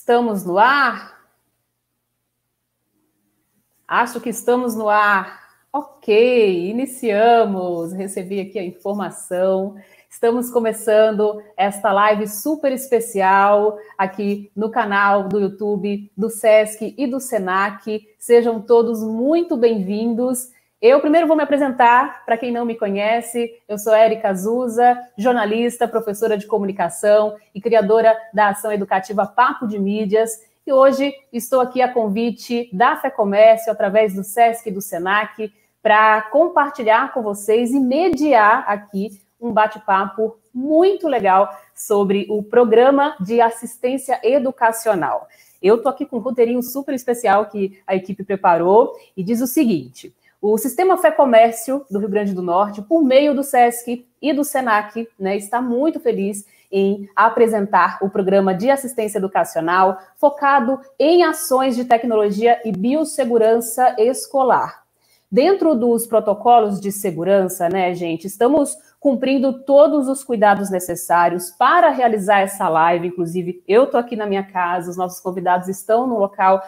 Estamos no ar? Acho que estamos no ar. Ok, iniciamos. Recebi aqui a informação. Estamos começando esta live super especial aqui no canal do YouTube do SESC e do SENAC. Sejam todos muito bem-vindos. Eu primeiro vou me apresentar, para quem não me conhece, eu sou Érica Azusa, jornalista, professora de comunicação e criadora da ação educativa Papo de Mídias, e hoje estou aqui a convite da FEComércio, através do SESC e do SENAC, para compartilhar com vocês e mediar aqui um bate-papo muito legal sobre o Programa de Assistência Educacional. Eu estou aqui com um roteirinho super especial que a equipe preparou e diz o seguinte: o Sistema FEComércio do Rio Grande do Norte, por meio do SESC e do SENAC, está muito feliz em apresentar o Programa de Assistência Educacional focado em ações de tecnologia e biossegurança escolar. Dentro dos protocolos de segurança, gente, estamos cumprindo todos os cuidados necessários para realizar essa live. Inclusive, eu estou aqui na minha casa, os nossos convidados estão no local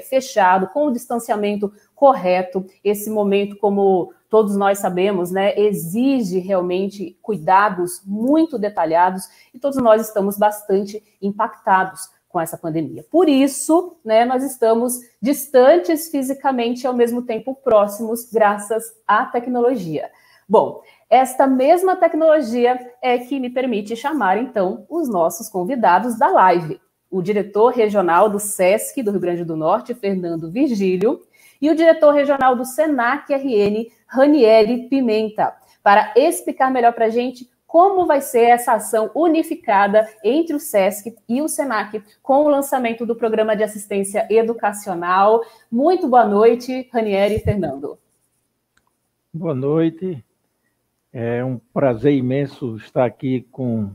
fechado, com o distanciamento correto. Esse momento, como todos nós sabemos, exige realmente cuidados muito detalhados e todos nós estamos bastante impactados com essa pandemia. Por isso, nós estamos distantes fisicamente e ao mesmo tempo próximos, graças à tecnologia. Bom, esta mesma tecnologia é que me permite chamar, então, os nossos convidados da live. O diretor regional do SESC do Rio Grande do Norte, Fernando Virgílio, e o diretor regional do SENAC-RN, Ranieri Pimenta, para explicar melhor para a gente como vai ser essa ação unificada entre o SESC e o SENAC com o lançamento do Programa de Assistência Educacional. Muito boa noite, Ranieri e Fernando. Boa noite. É um prazer imenso estar aqui com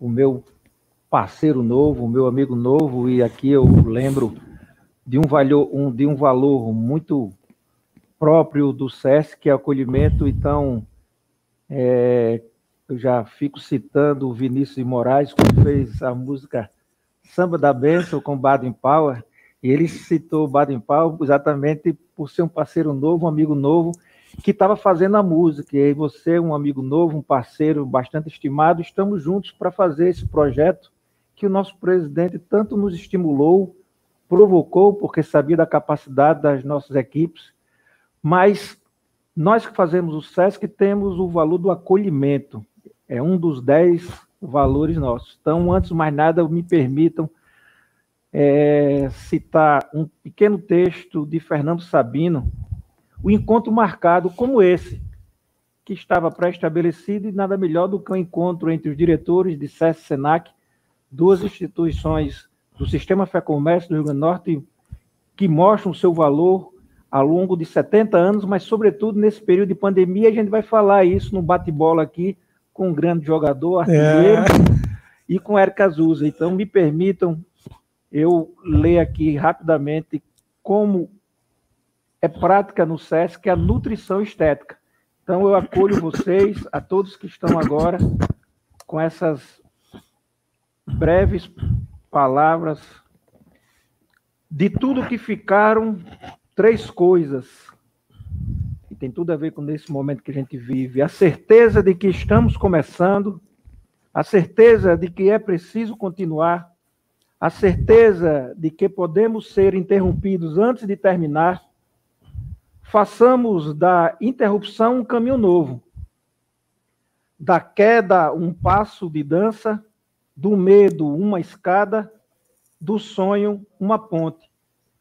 o meu parceiro novo, o meu amigo novo, e aqui eu lembro de um valor muito próprio do SESC, que é acolhimento. Então, eu já fico citando o Vinícius de Moraes, quando fez a música Samba da Bênção com Baden Powell, e ele citou Baden Powell exatamente por ser um parceiro novo, um amigo novo, que estava fazendo a música. E aí você, um amigo novo, um parceiro bastante estimado, estamos juntos para fazer esse projeto que o nosso presidente tanto nos estimulou, provocou, porque sabia da capacidade das nossas equipes, mas nós que fazemos o SESC temos o valor do acolhimento, é um dos 10 valores nossos. Então, antes de mais nada, me permitam citar um pequeno texto de Fernando Sabino, o encontro marcado como esse, que estava pré-estabelecido, e nada melhor do que um encontro entre os diretores de SESC e SENAC, duas instituições do Sistema FEComércio do Rio Grande do Norte, que mostram o seu valor ao longo de 70 anos, mas, sobretudo, nesse período de pandemia. A gente vai falar isso no bate-bola aqui com um grande jogador, artilheiro, e com Érica Azusa. Então, me permitam eu ler aqui rapidamente como é prática no SESC a nutrição estética. Então, eu acolho vocês, a todos que estão agora, com essas breves palavras. De tudo que ficaram, 3 coisas, e tem tudo a ver com esse momento que a gente vive: a certeza de que estamos começando, a certeza de que é preciso continuar, a certeza de que podemos ser interrompidos antes de terminar. Façamos da interrupção um caminho novo, da queda um passo de dança, do medo uma escada, do sonho uma ponte.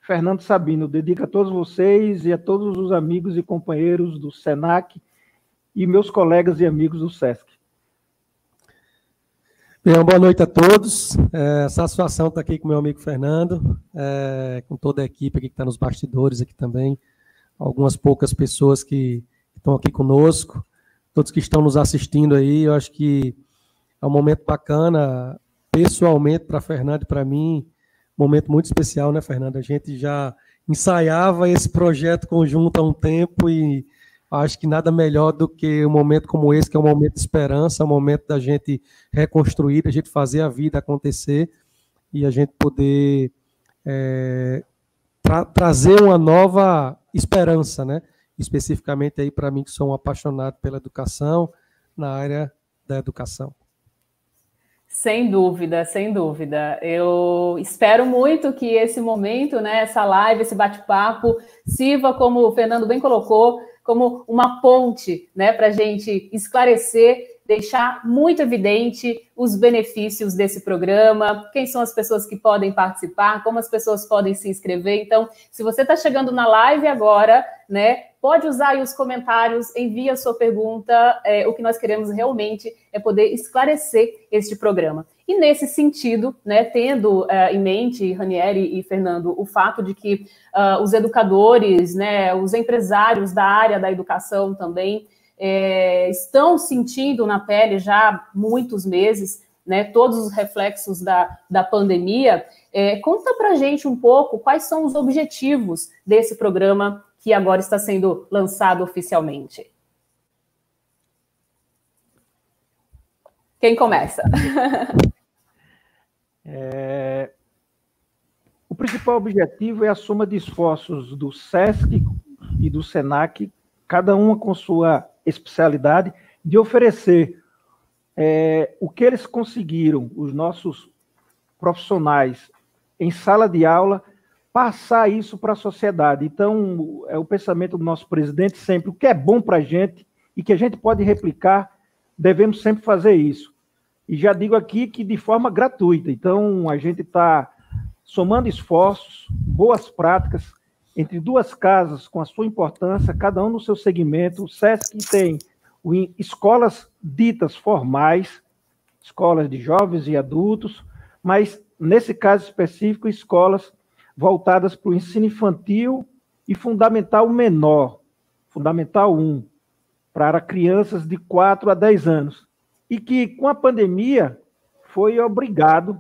Fernando Sabino, dedico a todos vocês e a todos os amigos e companheiros do SENAC e meus colegas e amigos do SESC. Bem, boa noite a todos. Satisfação estar aqui com meu amigo Fernando, com toda a equipe aqui que está nos bastidores aqui também, algumas poucas pessoas que estão aqui conosco, todos que estão nos assistindo aí. Eu acho que é um momento bacana, pessoalmente, para Fernando e para mim, um momento muito especial, né, Fernando? A gente já ensaiava esse projeto conjunto há um tempo e acho que nada melhor do que um momento como esse, que é um momento de esperança, um momento da gente reconstruir, da gente fazer a vida acontecer. e a gente poder trazer uma nova esperança, né? Especificamente aí para mim que sou um apaixonado pela educação, na área da educação. Sem dúvida, sem dúvida. Eu espero muito que esse momento, né, essa live, esse bate-papo, sirva, como o Fernando bem colocou, como uma ponte, né, para a gente esclarecer, deixar muito evidente os benefícios desse programa, quem são as pessoas que podem participar, como as pessoas podem se inscrever. Então, se você está chegando na live agora, né, pode usar aí os comentários, envia a sua pergunta. O que nós queremos realmente é poder esclarecer este programa. E nesse sentido, né, tendo em mente, Ranieri e Fernando, o fato de que os educadores, né, os empresários da área da educação também estão sentindo na pele já há muitos meses, né, todos os reflexos da pandemia. Conta para a gente um pouco quais são os objetivos desse programa que agora está sendo lançado oficialmente. Quem começa? O principal objetivo é a soma de esforços do SESC e do SENAC, cada uma com sua especialidade, de oferecer o que eles conseguiram, os nossos profissionais, em sala de aula, passar isso para a sociedade. Então, é o pensamento do nosso presidente sempre, o que é bom para a gente e que a gente pode replicar, devemos sempre fazer isso. E já digo aqui que de forma gratuita. Então, a gente está somando esforços, boas práticas, entre duas casas com a sua importância, cada um no seu segmento. O SESC tem escolas ditas formais, escolas de jovens e adultos, mas, nesse caso específico, escolas voltadas para o ensino infantil e fundamental menor, fundamental 1, para crianças de 4 a 10 anos. E que, com a pandemia, foi obrigado,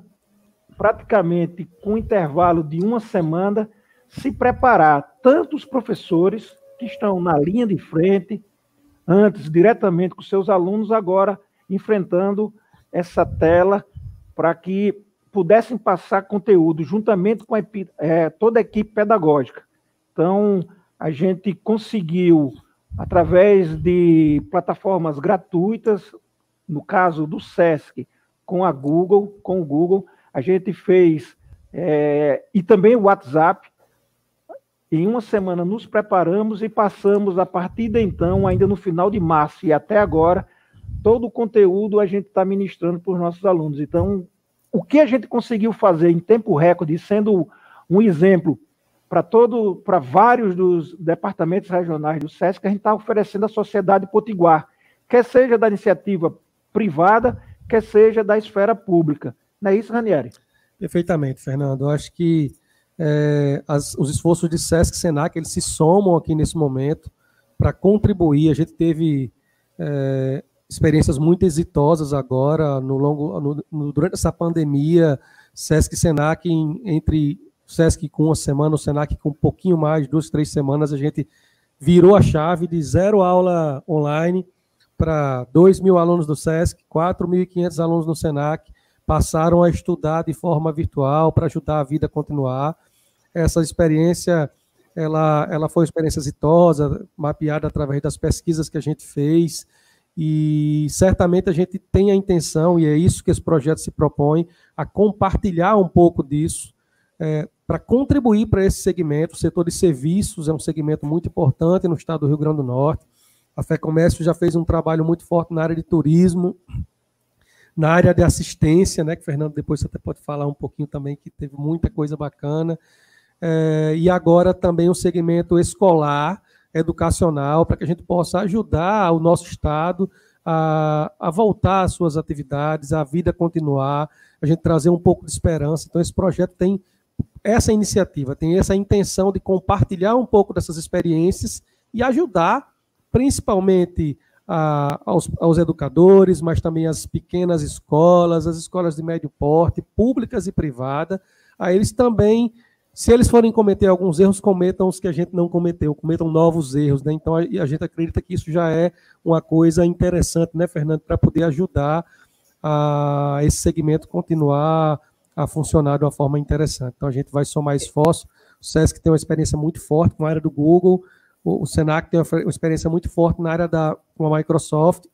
praticamente com um intervalo de uma semana, se preparar, tanto os professores que estão na linha de frente, antes diretamente com seus alunos, agora enfrentando essa tela para que pudessem passar conteúdo juntamente com toda a equipe pedagógica. Então, a gente conseguiu, através de plataformas gratuitas, no caso do SESC, com o Google, a gente fez, e também o WhatsApp. Em uma semana nos preparamos e passamos, a partir de então, ainda no final de março e até agora, todo o conteúdo a gente está ministrando para os nossos alunos. Então, o que a gente conseguiu fazer em tempo recorde, sendo um exemplo para vários dos departamentos regionais do SESC, a gente está oferecendo à sociedade potiguar, quer seja da iniciativa privada, quer seja da esfera pública. Não é isso, Ranieri? Perfeitamente, Fernando. Eu acho que os esforços de SESC e SENAC, eles se somam aqui nesse momento para contribuir. A gente teve experiências muito exitosas agora, durante essa pandemia, SESC e SENAC, entre o SESC com uma semana, o SENAC com um pouquinho mais, 2, 3 semanas, a gente virou a chave de 0 aula online para 2.000 alunos do SESC, 4.500 alunos no SENAC, passaram a estudar de forma virtual para ajudar a vida a continuar. Essa experiência, ela foi uma experiência exitosa, mapeada através das pesquisas que a gente fez, e certamente a gente tem a intenção, e é isso que esse projeto se propõe, a compartilhar um pouco disso, para contribuir para esse segmento. O setor de serviços é um segmento muito importante no estado do Rio Grande do Norte. A FEComércio já fez um trabalho muito forte na área de turismo, na área de assistência, né, que Fernando depois você até pode falar um pouquinho também, que teve muita coisa bacana, e agora também o segmento escolar, educacional, para que a gente possa ajudar o nosso estado a voltar às suas atividades, a vida continuar, a gente trazer um pouco de esperança. Então, esse projeto tem essa iniciativa, tem essa intenção de compartilhar um pouco dessas experiências e ajudar, principalmente, aos educadores, mas também as pequenas escolas, as escolas de médio porte, públicas e privadas, a eles também, se eles forem cometer alguns erros, cometam os que a gente não cometeu, cometam novos erros, né? Então, a gente acredita que isso já é uma coisa interessante, né, Fernando, para poder ajudar esse segmento continuar a funcionar de uma forma interessante. Então, a gente vai somar esforço. O SESC tem uma experiência muito forte com a área do Google, o Senac tem uma experiência muito forte na área com a Microsoft.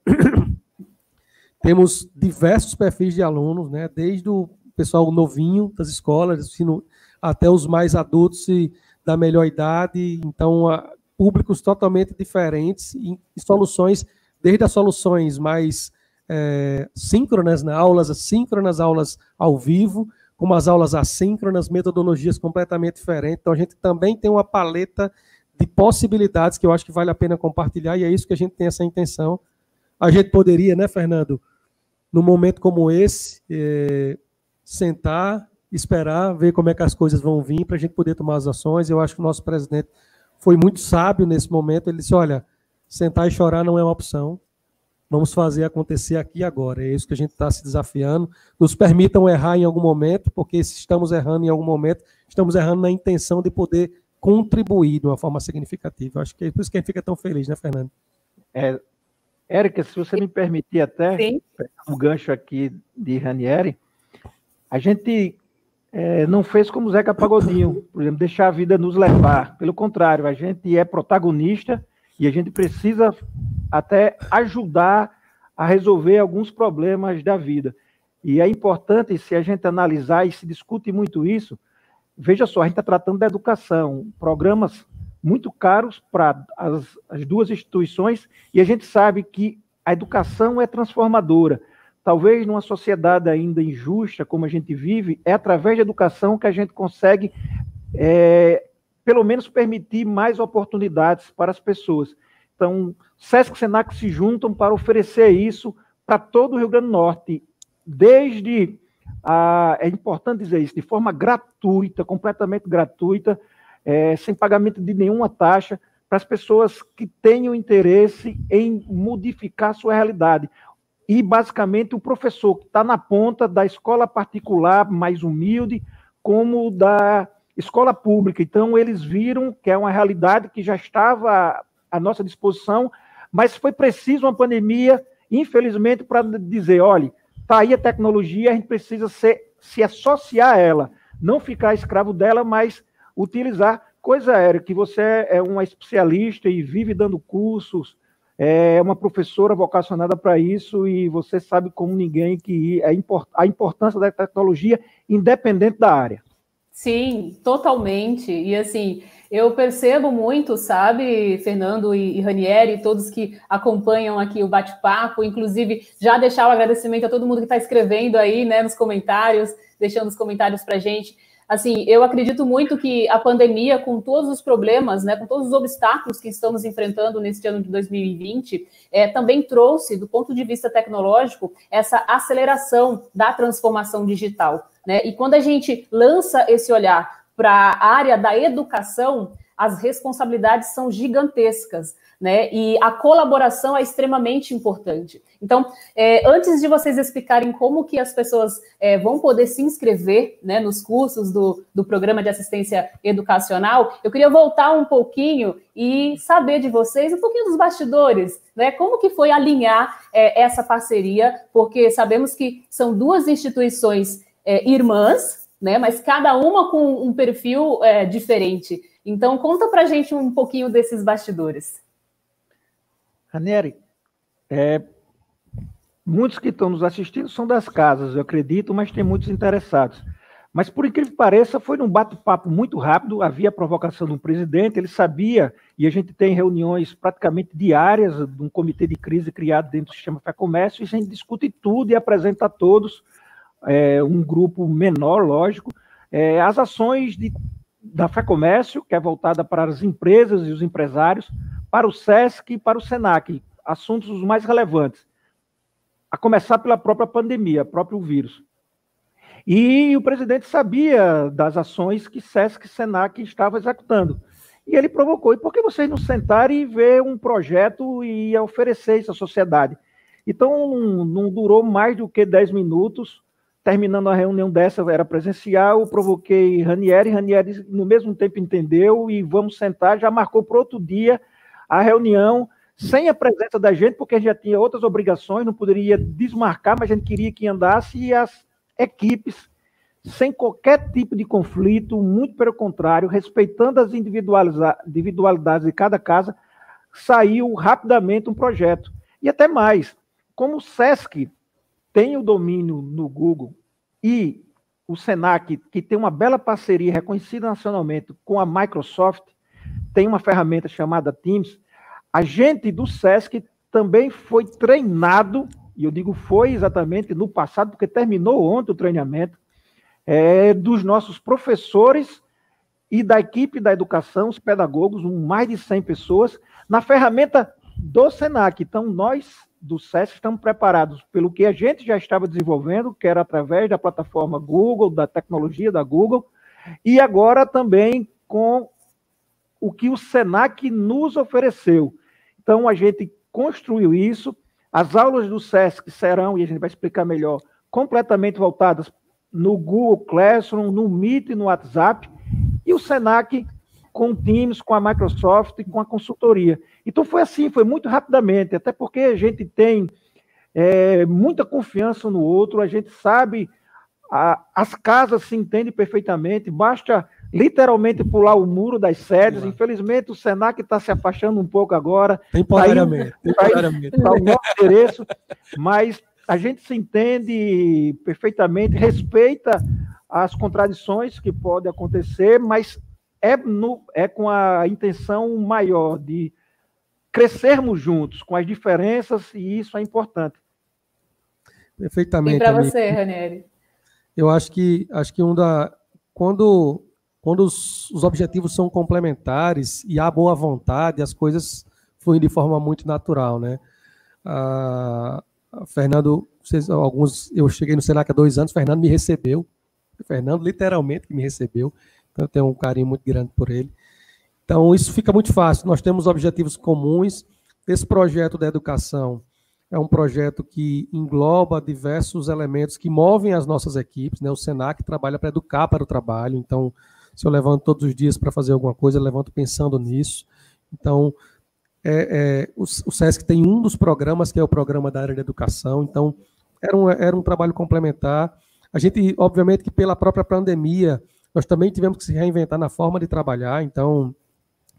Temos diversos perfis de alunos, né? Desde o pessoal novinho das escolas, até os mais adultos e da melhor idade. Então, públicos totalmente diferentes e soluções, desde as soluções mais síncronas, né? Aulas assíncronas, aulas ao vivo, como as aulas assíncronas, metodologias completamente diferentes. Então, a gente também tem uma paleta de possibilidades que eu acho que vale a pena compartilhar, e é isso que a gente tem essa intenção. A gente poderia, né, Fernando, num momento como esse, sentar, esperar, ver como é que as coisas vão vir para a gente poder tomar as ações. Eu acho que o nosso presidente foi muito sábio nesse momento. Ele disse, olha, sentar e chorar não é uma opção. Vamos fazer acontecer aqui e agora. É isso que a gente está se desafiando. Nos permitam errar em algum momento, porque se estamos errando em algum momento, estamos errando na intenção de poder contribuir de uma forma significativa. Acho que é por isso que a gente fica tão feliz, né, Fernando? Érica, se você me permitir até, um gancho aqui de Ranieri, a gente não fez como o Zeca Pagodinho, por exemplo, deixar a vida nos levar. Pelo contrário, a gente é protagonista e a gente precisa até ajudar a resolver alguns problemas da vida. E é importante, se a gente analisar, e se discute muito isso, veja só, a gente está tratando da educação, programas muito caros para as duas instituições, e a gente sabe que a educação é transformadora. Talvez numa sociedade ainda injusta, como a gente vive, é através da educação que a gente consegue, pelo menos, permitir mais oportunidades para as pessoas. Então, SESC e Senac se juntam para oferecer isso para todo o Rio Grande do Norte, desde, é importante dizer isso, de forma gratuita, completamente gratuita, sem pagamento de nenhuma taxa, para as pessoas que tenham interesse em modificar a sua realidade. E, basicamente, o professor que está na ponta da escola particular mais humilde, como da escola pública. Então, eles viram que é uma realidade que já estava à nossa disposição, mas foi preciso uma pandemia, infelizmente, para dizer, olha, está aí a tecnologia, a gente precisa se associar a ela, não ficar escravo dela, mas utilizar. Coisa aérea, que você é uma especialista e vive dando cursos, é uma professora vocacionada para isso, e você sabe como ninguém que a importância da tecnologia, independente da área. Sim, totalmente. E assim, eu percebo muito, sabe, Fernando e Ranieri, todos que acompanham aqui o bate-papo, inclusive já deixar o agradecimento a todo mundo que está escrevendo aí, né, nos comentários, deixando os comentários para a gente. Assim, eu acredito muito que a pandemia, com todos os problemas, né, com todos os obstáculos que estamos enfrentando neste ano de 2020, também trouxe, do ponto de vista tecnológico, essa aceleração da transformação digital, né? E quando a gente lança esse olhar para a área da educação, as responsabilidades são gigantescas, né? E a colaboração é extremamente importante. Então, antes de vocês explicarem como que as pessoas vão poder se inscrever, né, nos cursos do Programa de Assistência Educacional, eu queria voltar um pouquinho e saber de vocês um pouquinho dos bastidores, né? Como que foi alinhar essa parceria, porque sabemos que são duas instituições irmãs, né, mas cada uma com um perfil diferente. Então, conta pra gente um pouquinho desses bastidores. Ranieri, muitos que estão nos assistindo são das casas, eu acredito, mas tem muitos interessados. Mas, por incrível que pareça, foi num bate-papo muito rápido, havia a provocação do presidente, ele sabia, e a gente tem reuniões praticamente diárias, de um comitê de crise criado dentro do sistema FEComércio, e a gente discute tudo e apresenta a todos, um grupo menor, lógico, as ações da FEComércio, que é voltada para as empresas e os empresários, para o SESC e para o SENAC, assuntos os mais relevantes, a começar pela própria pandemia, próprio vírus. E o presidente sabia das ações que SESC e SENAC estavam executando. E ele provocou, e por que vocês não sentarem e ver um projeto e oferecer isso à sociedade? Então, não durou mais do que 10 minutos, terminando a reunião dessa, era presencial, eu provoquei Ranieri no mesmo tempo entendeu, e vamos sentar, já marcou para outro dia a reunião, sem a presença da gente, porque a gente já tinha outras obrigações, não poderia desmarcar, mas a gente queria que andasse, e as equipes sem qualquer tipo de conflito, muito pelo contrário, respeitando as individualidades de cada casa, saiu rapidamente um projeto. E até mais, como o SESC tem o domínio no Google e o Senac, que tem uma bela parceria reconhecida nacionalmente com a Microsoft, tem uma ferramenta chamada Teams, a gente do SESC também foi treinado, e eu digo foi exatamente no passado, porque terminou ontem o treinamento, dos nossos professores e da equipe da educação, os pedagogos, mais de 100 pessoas, na ferramenta do Senac. Então, nós do SESC estamos preparados pelo que a gente já estava desenvolvendo, que era através da plataforma Google, da tecnologia da Google, e agora também com o que o Senac nos ofereceu. Então, a gente construiu isso, as aulas do SESC serão, e a gente vai explicar melhor, completamente voltadas no Google Classroom, no Meet e no WhatsApp, e o Senac com o Teams, com a Microsoft e com a consultoria. Então foi assim, foi muito rapidamente, até porque a gente tem muita confiança no outro, a gente sabe, as casas se entendem perfeitamente, basta literalmente pular o muro das sedes. Infelizmente o Senac está se afastando um pouco agora. Temporariamente. Está o nosso endereço, mas a gente se entende perfeitamente, respeita as contradições que podem acontecer, mas é com a intenção maior de crescermos juntos, com as diferenças, e isso é importante. Perfeitamente. E para você, Ranieri? Eu acho que quando os objetivos são complementares e há boa vontade, as coisas fluem de forma muito natural, né? Fernando, eu cheguei no Senac há 2 anos, Fernando me recebeu, Fernando literalmente me recebeu, então eu tenho um carinho muito grande por ele. Então isso fica muito fácil, nós temos objetivos comuns. Esse projeto da educação é um projeto que engloba diversos elementos que movem as nossas equipes, né? O Senac trabalha para educar para o trabalho, então se eu levanto todos os dias para fazer alguma coisa, eu levanto pensando nisso. Então, o SESC tem um dos programas, que é o programa da área de educação, então era um trabalho complementar. A gente, obviamente, que pela própria pandemia, nós também tivemos que se reinventar na forma de trabalhar, então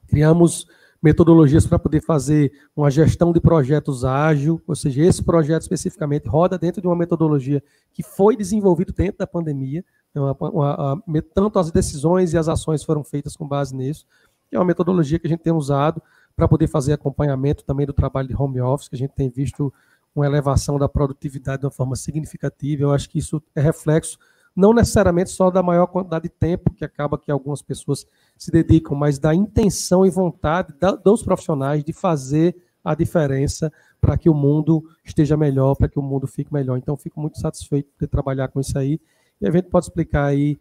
criamos metodologias para poder fazer uma gestão de projetos ágil, ou seja, esse projeto especificamente roda dentro de uma metodologia que foi desenvolvida dentro da pandemia, tanto as decisões e as ações foram feitas com base nisso, que é uma metodologia que a gente tem usado para poder fazer acompanhamento também do trabalho de home office, que a gente tem visto uma elevação da produtividade de uma forma significativa. Eu acho que isso é reflexo não necessariamente só da maior quantidade de tempo que acaba que algumas pessoas se dedicam, mas da intenção e vontade dos profissionais de fazer a diferença para que o mundo esteja melhor, para que o mundo fique melhor. Então, fico muito satisfeito de trabalhar com isso aí. E a gente pode explicar aí,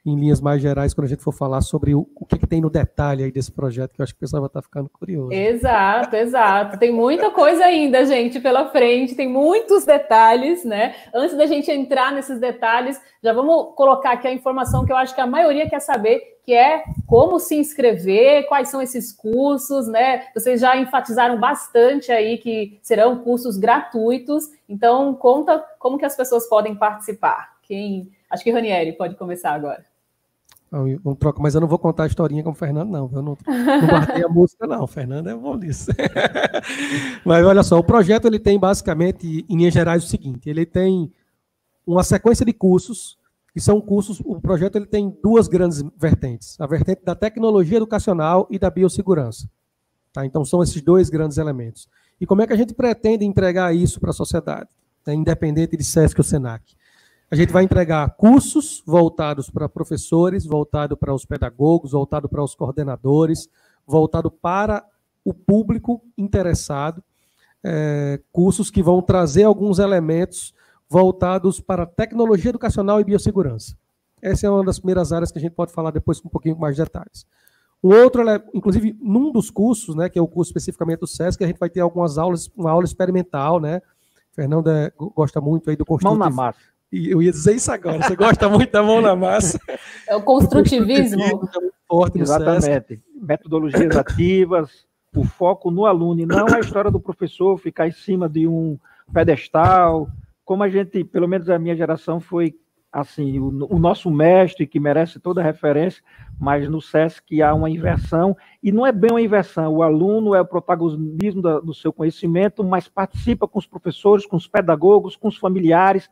em linhas mais gerais, quando a gente for falar sobre o que tem no detalhe aí desse projeto, que eu acho que o pessoal vai estar ficando curioso. Exato, exato. Tem muita coisa ainda, gente, pela frente, tem muitos detalhes, né? Antes da gente entrar nesses detalhes, já vamos colocar aqui a informação que eu acho que a maioria quer saber, que é como se inscrever, quais são esses cursos, né? Vocês já enfatizaram bastante aí que serão cursos gratuitos, então conta como que as pessoas podem participar. Acho que Ranieri pode começar agora. Vamos trocar, mas eu não vou contar a historinha com o Fernando, não. Eu não guardei a música, não. O Fernando é bom nisso. Mas olha só, o projeto ele tem basicamente, em linhas gerais, o seguinte: ele tem uma sequência de cursos, que são cursos. O projeto ele tem 2 grandes vertentes: a vertente da tecnologia educacional e da biossegurança. Tá? Então, são esses 2 grandes elementos. E como é que a gente pretende entregar isso para a sociedade, né, independente de SESC ou Senac? A gente vai entregar cursos voltados para professores, voltado para os pedagogos, voltado para os coordenadores, voltado para o público interessado, cursos que vão trazer alguns elementos voltados para tecnologia educacional e biossegurança. Essa é uma das primeiras áreas que a gente pode falar depois com um pouquinho mais de detalhes. O outro, inclusive, num dos cursos, né, que é o curso especificamente do SESC, a gente vai ter algumas aulas, uma aula experimental, né? Fernando gosta muito aí do construtivo. Mão na massa. E eu ia dizer isso agora, você gosta muito da mão na massa. É o construtivismo. É muito forte no Exatamente. SESC. Metodologias ativas, o foco no aluno, e não a história do professor ficar em cima de um pedestal, como a gente, pelo menos a minha geração, foi assim, o nosso mestre, que merece toda a referência, mas no SESC há uma inversão, e não é bem uma inversão, o aluno é o protagonismo do seu conhecimento, mas participa com os professores, com os pedagogos, com os familiares,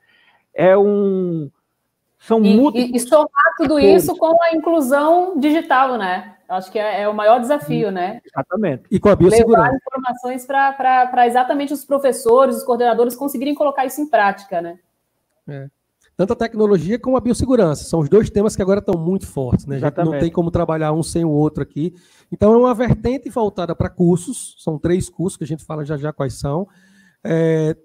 são e somar tudo isso com a inclusão digital, né? Acho que é o maior desafio, né? Exatamente. E com a biossegurança. Levar informações para exatamente os professores, os coordenadores conseguirem colocar isso em prática, né? Tanto a tecnologia como a biossegurança. São os dois temas que agora estão muito fortes, né? A gente não tem como trabalhar um sem o outro aqui. Então, é uma vertente voltada para cursos. São 3 cursos que a gente fala já quais são.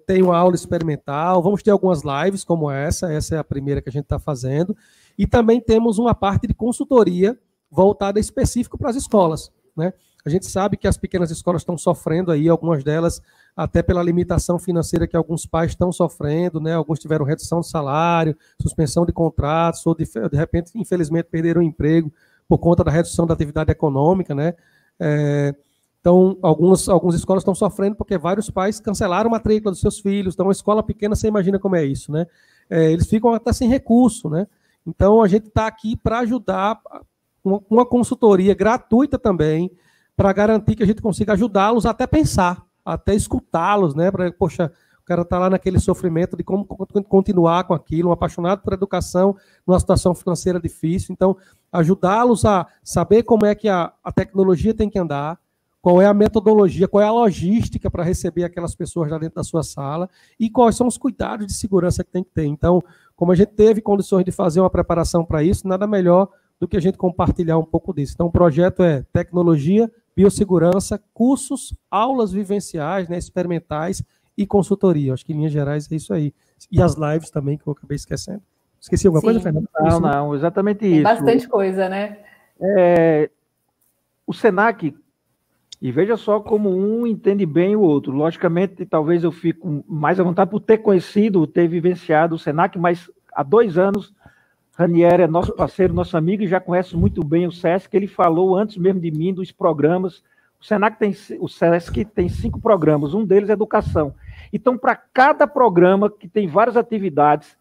Tem uma aula experimental. Vamos ter algumas lives como essa. Essa é a primeira que a gente está fazendo. E também temos uma parte de consultoria voltada específico para as escolas, né? A gente sabe que as pequenas escolas estão sofrendo aí, algumas delas até pela limitação financeira que alguns pais estão sofrendo, né? Alguns tiveram redução de salário, suspensão de contratos, ou de repente, infelizmente, perderam o emprego por conta da redução da atividade econômica, né? Então, algumas escolas estão sofrendo porque vários pais cancelaram a matrícula dos seus filhos. Então, uma escola pequena, você imagina como é isso, né? Eles ficam até sem recurso, né? Então, a gente está aqui para ajudar, uma consultoria gratuita também, para garantir que a gente consiga ajudá-los até pensar, até escutá-los, né? Poxa, o cara está lá naquele sofrimento de como continuar com aquilo, um apaixonado por educação, numa situação financeira difícil. Então, ajudá-los a saber como é que a tecnologia tem que andar, qual é a metodologia, qual é a logística para receber aquelas pessoas lá dentro da sua sala e quais são os cuidados de segurança que tem que ter. Então, como a gente teve condições de fazer uma preparação para isso, nada melhor do que a gente compartilhar um pouco disso. Então, o projeto é tecnologia, biossegurança, cursos, aulas vivenciais, né, experimentais e consultoria. Acho que, em linhas gerais, é isso aí. E as lives também, que eu acabei esquecendo. Esqueci alguma coisa, Fernando? Não, exatamente isso. Tem bastante coisa, né? O SENAC, e veja só como um entende bem o outro. Logicamente, talvez eu fico mais à vontade por ter conhecido, ter vivenciado o SENAC, mas há 2 anos, Ranieri é nosso parceiro, nosso amigo, e já conhece muito bem o SESC, ele falou antes mesmo de mim dos programas. O SESC tem 5 programas, um deles é educação. Então, para cada programa, que tem várias atividades,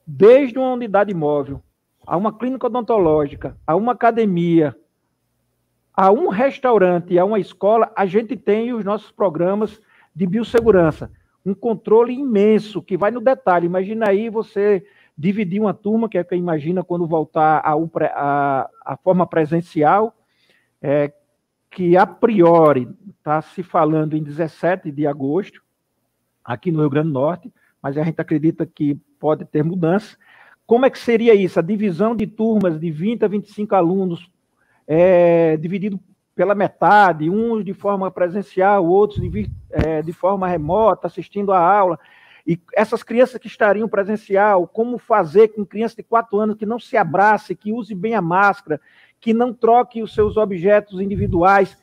desde uma unidade móvel, a uma clínica odontológica, a uma academia, a um restaurante e a uma escola, a gente tem os nossos programas de biossegurança. Um controle imenso, que vai no detalhe. Imagina aí você dividir uma turma, que é que imagina quando voltar a forma presencial, que a priori está se falando em 17 de agosto, aqui no Rio Grande do Norte, mas a gente acredita que pode ter mudança. Como é que seria isso? A divisão de turmas de 20 a 25 alunos, dividido pela metade, uns de forma presencial, outros de forma remota, assistindo a aula. E essas crianças que estariam presencial, como fazer com crianças de 4 anos que não se abrace, que use bem a máscara, que não troque os seus objetos individuais.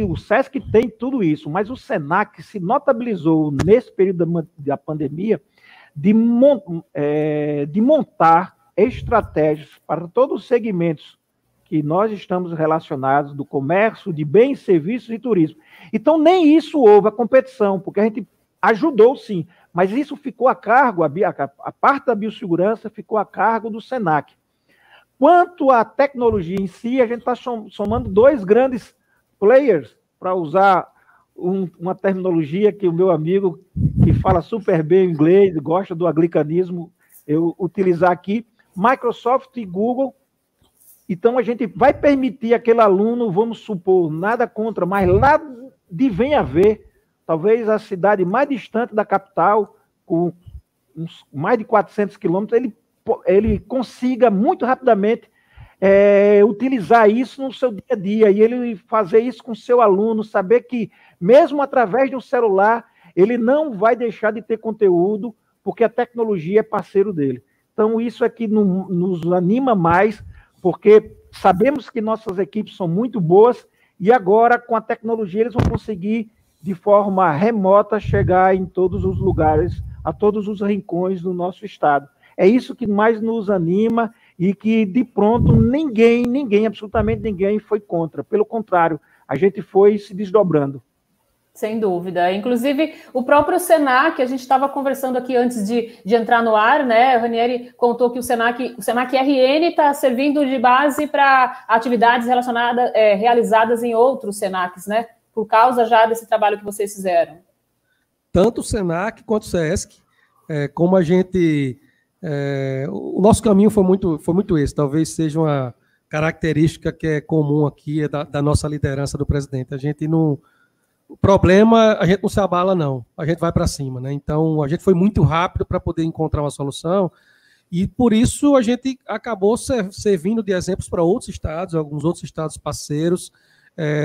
O SESC tem tudo isso, mas o SENAC se notabilizou nesse período da pandemia de montar estratégias para todos os segmentos que nós estamos relacionados, do comércio, de bens, serviços e turismo. Então, nem isso houve a competição, porque a gente ajudou sim, mas isso ficou a cargo, a parte da biossegurança ficou a cargo do SENAC. Quanto à tecnologia em si, a gente está somando 2 grandes players, para usar uma terminologia que o meu amigo, que fala super bem inglês, gosta do anglicanismo, eu utilizar aqui, Microsoft e Google. Então, a gente vai permitir aquele aluno, vamos supor, nada contra, mas lá de Venha Ver, talvez a cidade mais distante da capital, com mais de 400 quilômetros, ele consiga muito rapidamente utilizar isso no seu dia a dia, e ele fazer isso com o seu aluno, saber que, mesmo através de um celular, ele não vai deixar de ter conteúdo, porque a tecnologia é parceiro dele. Então, isso é que nos anima mais, porque sabemos que nossas equipes são muito boas, e agora, com a tecnologia, eles vão conseguir, de forma remota, chegar em todos os lugares, a todos os rincões do nosso estado. É isso que mais nos anima e que, de pronto, ninguém, absolutamente ninguém foi contra. Pelo contrário, a gente foi se desdobrando. Sem dúvida. Inclusive, o próprio Senac, a gente estava conversando aqui antes de entrar no ar, né? O Ranieri contou que o Senac RN está servindo de base para atividades relacionadas, realizadas em outros Senacs, né? Por causa já desse trabalho que vocês fizeram. Tanto o Senac quanto o SESC, como a gente... o nosso caminho foi muito esse, talvez seja uma característica que é comum aqui da nossa liderança do presidente. A gente não... O problema, a gente não se abala, não. A gente vai para cima, né? Então, a gente foi muito rápido para poder encontrar uma solução e, por isso, a gente acabou servindo de exemplos para outros estados, alguns outros estados parceiros.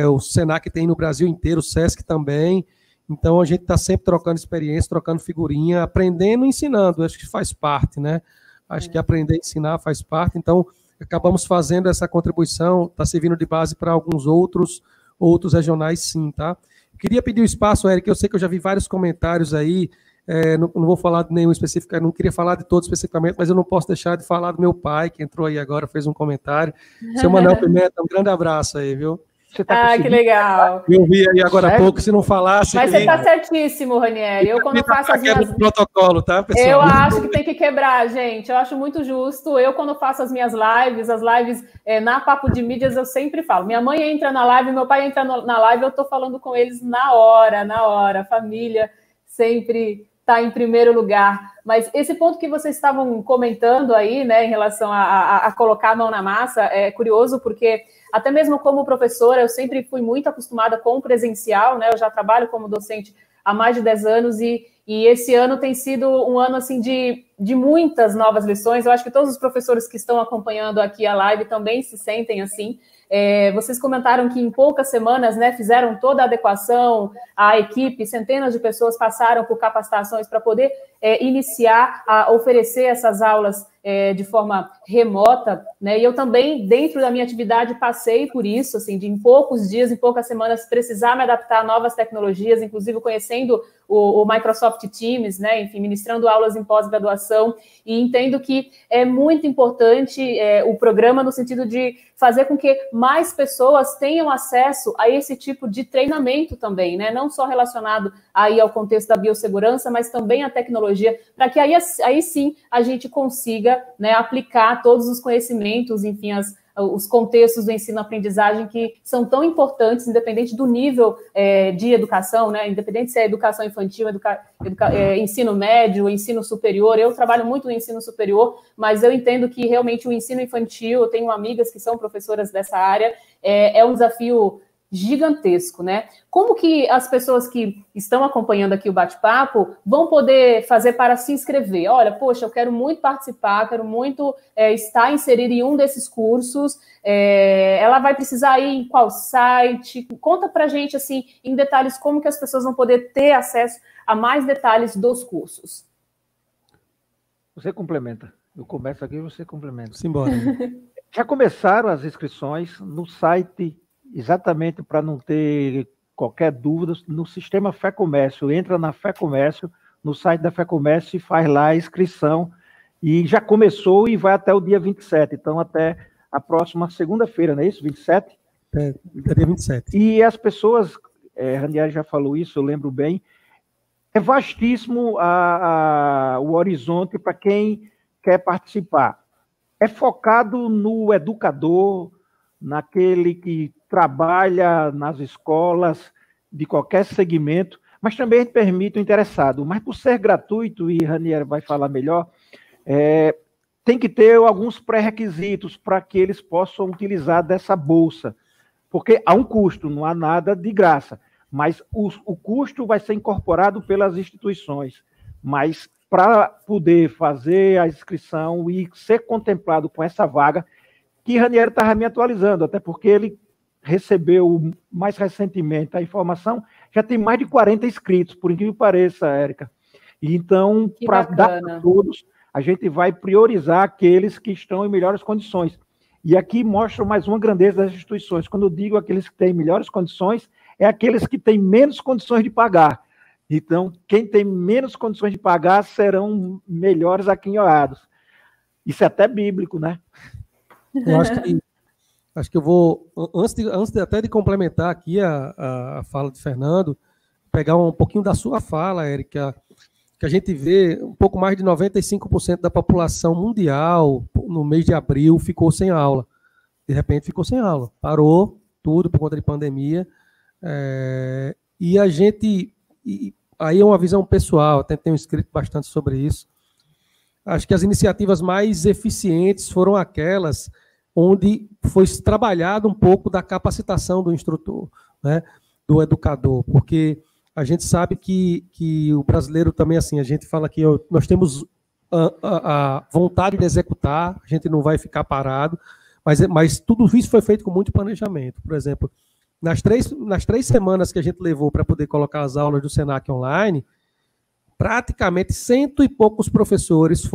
O Senac tem no Brasil inteiro, o SESC também. Então, a gente está sempre trocando experiência, trocando figurinha, aprendendo e ensinando. Acho que faz parte, né? Acho que aprender a ensinar faz parte. Então, acabamos fazendo essa contribuição, está servindo de base para alguns outros regionais, sim, tá? Queria pedir o espaço, Eric, eu sei que eu já vi vários comentários aí, não vou falar de nenhum específico, não queria falar de todos especificamente, mas eu não posso deixar de falar do meu pai, que entrou aí agora, fez um comentário. Seu Manuel Pimenta, um grande abraço aí, viu? Você tá que legal. Eu vi aí agora há pouco, se não falasse... Mas você está certíssimo, Ranieri. Eu, quando faço as minhas... protocolo, tá, pessoal? Eu acho que tem que quebrar, gente. Eu acho muito justo. Eu, quando faço as minhas lives, na Papo de Mídias, eu sempre falo. Minha mãe entra na live, meu pai entra na live, eu estou falando com eles na hora. A família sempre está em primeiro lugar. Mas esse ponto que vocês estavam comentando aí, né, em relação a colocar a mão na massa, é curioso, porque até mesmo como professora, eu sempre fui muito acostumada com o presencial, né? Eu já trabalho como docente há mais de 10 anos e esse ano tem sido um ano assim de muitas novas lições. Eu acho que todos os professores que estão acompanhando aqui a live também se sentem assim. Vocês comentaram que em poucas semanas, né, fizeram toda a adequação, a equipe, centenas de pessoas passaram por capacitações para poder iniciar a oferecer essas aulas de forma remota, né? E eu também, dentro da minha atividade, passei por isso, assim, de em poucos dias, em poucas semanas, precisar me adaptar a novas tecnologias, inclusive conhecendo o Microsoft Teams, né? Enfim, ministrando aulas em pós-graduação, e entendo que é muito importante o programa no sentido de fazer com que mais pessoas tenham acesso a esse tipo de treinamento também, né? Não só relacionado aí ao contexto da biossegurança, mas também à tecnologia, para que aí sim a gente consiga, né, aplicar todos os conhecimentos, enfim, os contextos do ensino-aprendizagem que são tão importantes, independente do nível de educação, né? Independente se é educação infantil, ensino médio, ensino superior. Eu trabalho muito no ensino superior, mas eu entendo que realmente o ensino infantil, eu tenho amigas que são professoras dessa área, é um desafio gigantesco, né? Como que as pessoas que estão acompanhando aqui o bate-papo vão poder fazer para se inscrever? Olha, poxa, eu quero muito participar, quero muito estar inserida em um desses cursos. Ela vai precisar ir em qual site? Conta pra gente, assim, em detalhes, como que as pessoas vão poder ter acesso a mais detalhes dos cursos. Você complementa. Eu começo aqui e você complementa. Simbora. Já começaram as inscrições no site, exatamente para não ter qualquer dúvida, no sistema Fé Comércio. Entra na Fé Comércio, no site da Fé Comércio, e faz lá a inscrição. E já começou e vai até o dia 27. Então, até a próxima segunda-feira, não é isso? 27? Dia 27. E as pessoas, Ranieri já falou isso, eu lembro bem, é vastíssimo o horizonte para quem quer participar. É focado no educador, naquele que trabalha nas escolas de qualquer segmento, mas também permite o interessado. Mas por ser gratuito, e Ranieri vai falar melhor, tem que ter alguns pré-requisitos para que eles possam utilizar dessa bolsa, porque há um custo, não há nada de graça, mas o custo vai ser incorporado pelas instituições, mas para poder fazer a inscrição e ser contemplado com essa vaga, que Ranieri estava me atualizando, até porque ele recebeu mais recentemente a informação, já tem mais de 40 inscritos, por incrível que pareça, Érica. E então, para dar para todos, a gente vai priorizar aqueles que estão em melhores condições. E aqui mostra mais uma grandeza das instituições. Quando eu digo aqueles que têm melhores condições, é aqueles que têm menos condições de pagar. Então, quem tem menos condições de pagar serão melhores aquinhoados. Isso é até bíblico, né? Eu acho que eu vou, antes até de complementar aqui a fala de Fernando, pegar um pouquinho da sua fala, Érica, que a gente vê um pouco mais de 95% da população mundial, no mês de abril, ficou sem aula. De repente ficou sem aula. Parou tudo por conta de pandemia. E a gente... aí é uma visão pessoal, até tenho escrito bastante sobre isso. Acho que as iniciativas mais eficientes foram aquelas onde foi trabalhado um pouco da capacitação do instrutor, né, do educador, porque a gente sabe que o brasileiro também, assim, a gente fala que nós temos a vontade de executar, a gente não vai ficar parado, mas tudo isso foi feito com muito planejamento. Por exemplo, nas três semanas que a gente levou para poder colocar as aulas do Senac online, praticamente 100 e poucos professores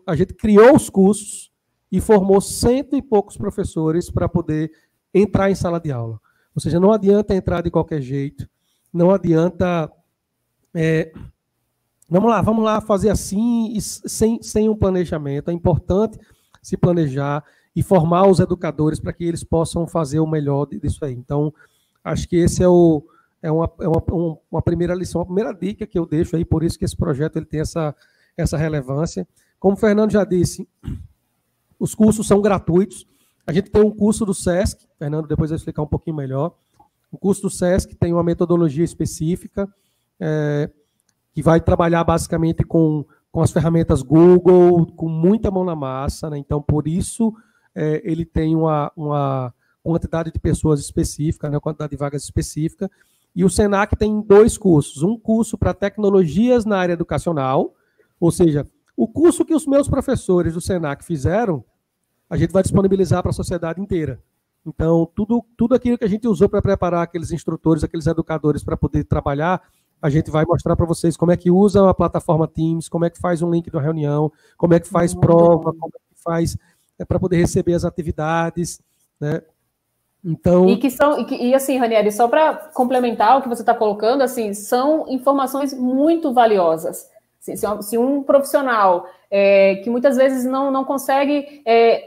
a gente criou os cursos e formou 100 e poucos professores para poder entrar em sala de aula. Ou seja, não adianta entrar de qualquer jeito, não adianta, vamos lá, fazer assim, sem um planejamento. É importante se planejar e formar os educadores para que eles possam fazer o melhor disso aí. Então, acho que esse é uma primeira lição, uma primeira dica que eu deixo aí, por isso que esse projeto ele tem essa relevância. Como o Fernando já disse, os cursos são gratuitos. A gente tem um curso do SESC, Fernando depois vai explicar um pouquinho melhor. O curso do SESC tem uma metodologia específica, que vai trabalhar basicamente com as ferramentas Google, com muita mão na massa, né? Então, por isso, ele tem uma quantidade de pessoas específica, né? Uma quantidade de vagas específica. E o Senac tem 2 cursos. Um curso para tecnologias na área educacional, ou seja, o curso que os meus professores do Senac fizeram, a gente vai disponibilizar para a sociedade inteira. Então, tudo aquilo que a gente usou para preparar aqueles instrutores, aqueles educadores para poder trabalhar, a gente vai mostrar para vocês como é que usa a plataforma Teams, como é que faz um link de uma reunião, como é que faz prova, como é que faz para poder receber as atividades, né? Então... E assim, Ranieri, só para complementar o que você está colocando, assim, são informações muito valiosas. Se um profissional que muitas vezes não consegue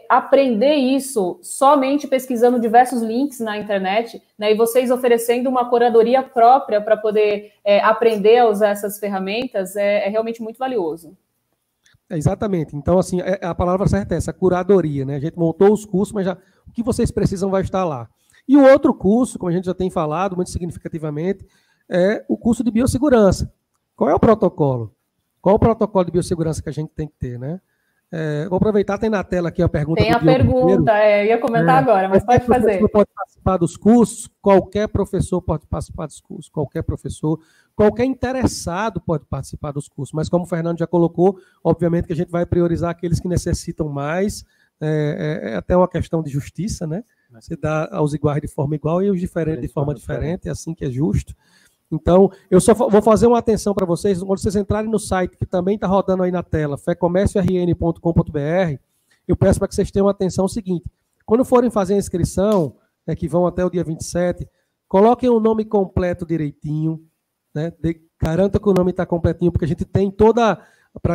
aprender isso somente pesquisando diversos links na internet, né, e vocês oferecendo uma curadoria própria para poder aprender a usar essas ferramentas, é realmente muito valioso. Exatamente. Então, assim, a palavra certa é essa, curadoria, né? A gente montou os cursos, mas o que vocês precisam vai estar lá. E o outro curso, como a gente já tem falado muito significativamente, é o curso de biossegurança. Qual é o protocolo? Qual o protocolo de biossegurança que a gente tem que ter, né? Vou aproveitar, tem na tela aqui a pergunta. Tem a pergunta, eu ia comentar agora, mas pode fazer. Pode participar dos cursos, qualquer professor pode participar dos cursos, qualquer professor, qualquer interessado pode participar dos cursos, mas como o Fernando já colocou, obviamente que a gente vai priorizar aqueles que necessitam mais, é até uma questão de justiça, né? Você dá aos iguais de forma igual e aos diferentes de forma diferente, é assim que é justo. Então, eu só vou fazer uma atenção para vocês, quando vocês entrarem no site, que também está rodando aí na tela, fecomérciorn.com.br, eu peço para que vocês tenham atenção ao seguinte, quando forem fazer a inscrição, que vão até o dia 27, coloquem o nome completo direitinho, né? Garanta que o nome está completinho, porque a gente tem para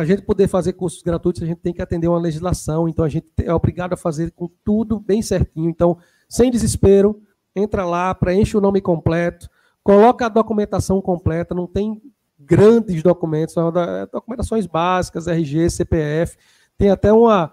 a gente poder fazer cursos gratuitos, a gente tem que atender uma legislação, então a gente é obrigado a fazer com tudo bem certinho. Então, sem desespero, entra lá, preenche o nome completo, coloca a documentação completa, não tem grandes documentos, são documentações básicas, RG, CPF, tem até uma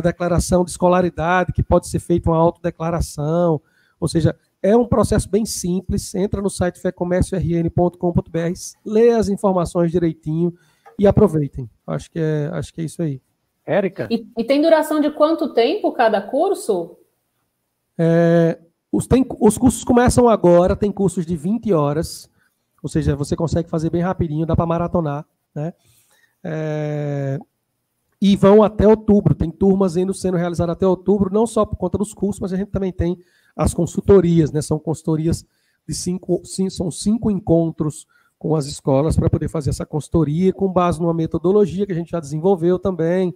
declaração de escolaridade, que pode ser feita uma autodeclaração, ou seja, é um processo bem simples, entra no site fecomérciorn.com.br, lê as informações direitinho e aproveitem. Acho que é isso aí. Érica? E tem duração de quanto tempo cada curso? Os cursos começam agora, tem cursos de 20 horas, ou seja, você consegue fazer bem rapidinho, dá para maratonar, né? E vão até outubro, tem turmas sendo realizadas até outubro, não só por conta dos cursos, mas a gente também tem as consultorias, né? São consultorias são 5 encontros com as escolas para poder fazer essa consultoria, com base numa metodologia que a gente já desenvolveu também.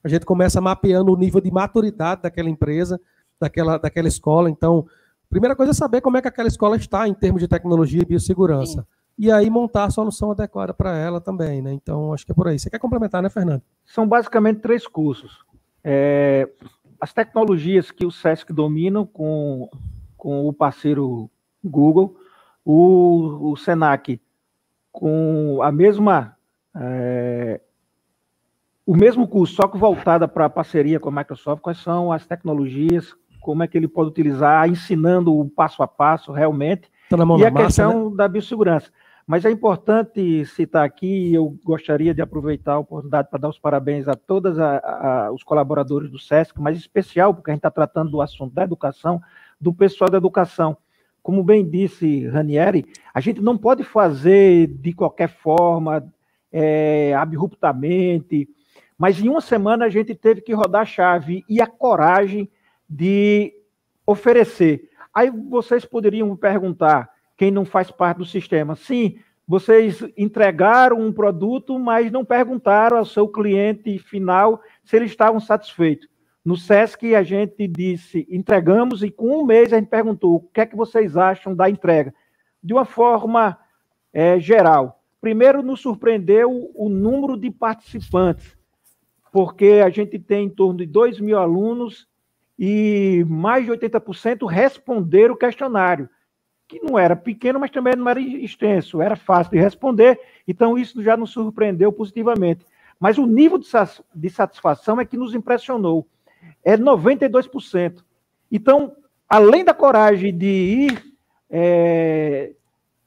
A gente começa mapeando o nível de maturidade daquela empresa, daquela escola. Então, a primeira coisa é saber como é que aquela escola está em termos de tecnologia e biossegurança. Sim. E aí montar a solução adequada para ela também, né? Então, acho que é por aí. Você quer complementar, né, Fernando? São basicamente 3 cursos. As tecnologias que o SESC dominam com o parceiro Google, o Senac, com a mesma... o mesmo curso, só que voltada para a parceria com a Microsoft, quais são as tecnologias, como é que ele pode utilizar, ensinando o passo a passo realmente, e a questão da biossegurança. Mas é importante citar aqui, eu gostaria de aproveitar a oportunidade para dar os parabéns a todos os colaboradores do SESC, mas em especial porque a gente está tratando do assunto da educação, do pessoal da educação. Como bem disse Ranieri, a gente não pode fazer de qualquer forma, abruptamente, mas em uma semana a gente teve que rodar a chave e a coragem de oferecer. Aí vocês poderiam me perguntar, quem não faz parte do sistema, sim, vocês entregaram um produto, mas não perguntaram ao seu cliente final se eles estavam satisfeitos. No SESC a gente disse, entregamos, e com um mês a gente perguntou, o que é que vocês acham da entrega? De uma forma geral. Primeiro, nos surpreendeu o número de participantes, porque a gente tem em torno de 2.000 alunos e mais de 80% responderam o questionário, que não era pequeno, mas também não era extenso, era fácil de responder, então isso já nos surpreendeu positivamente. Mas o nível de satisfação é que nos impressionou, é 92%. Então, além da coragem de ir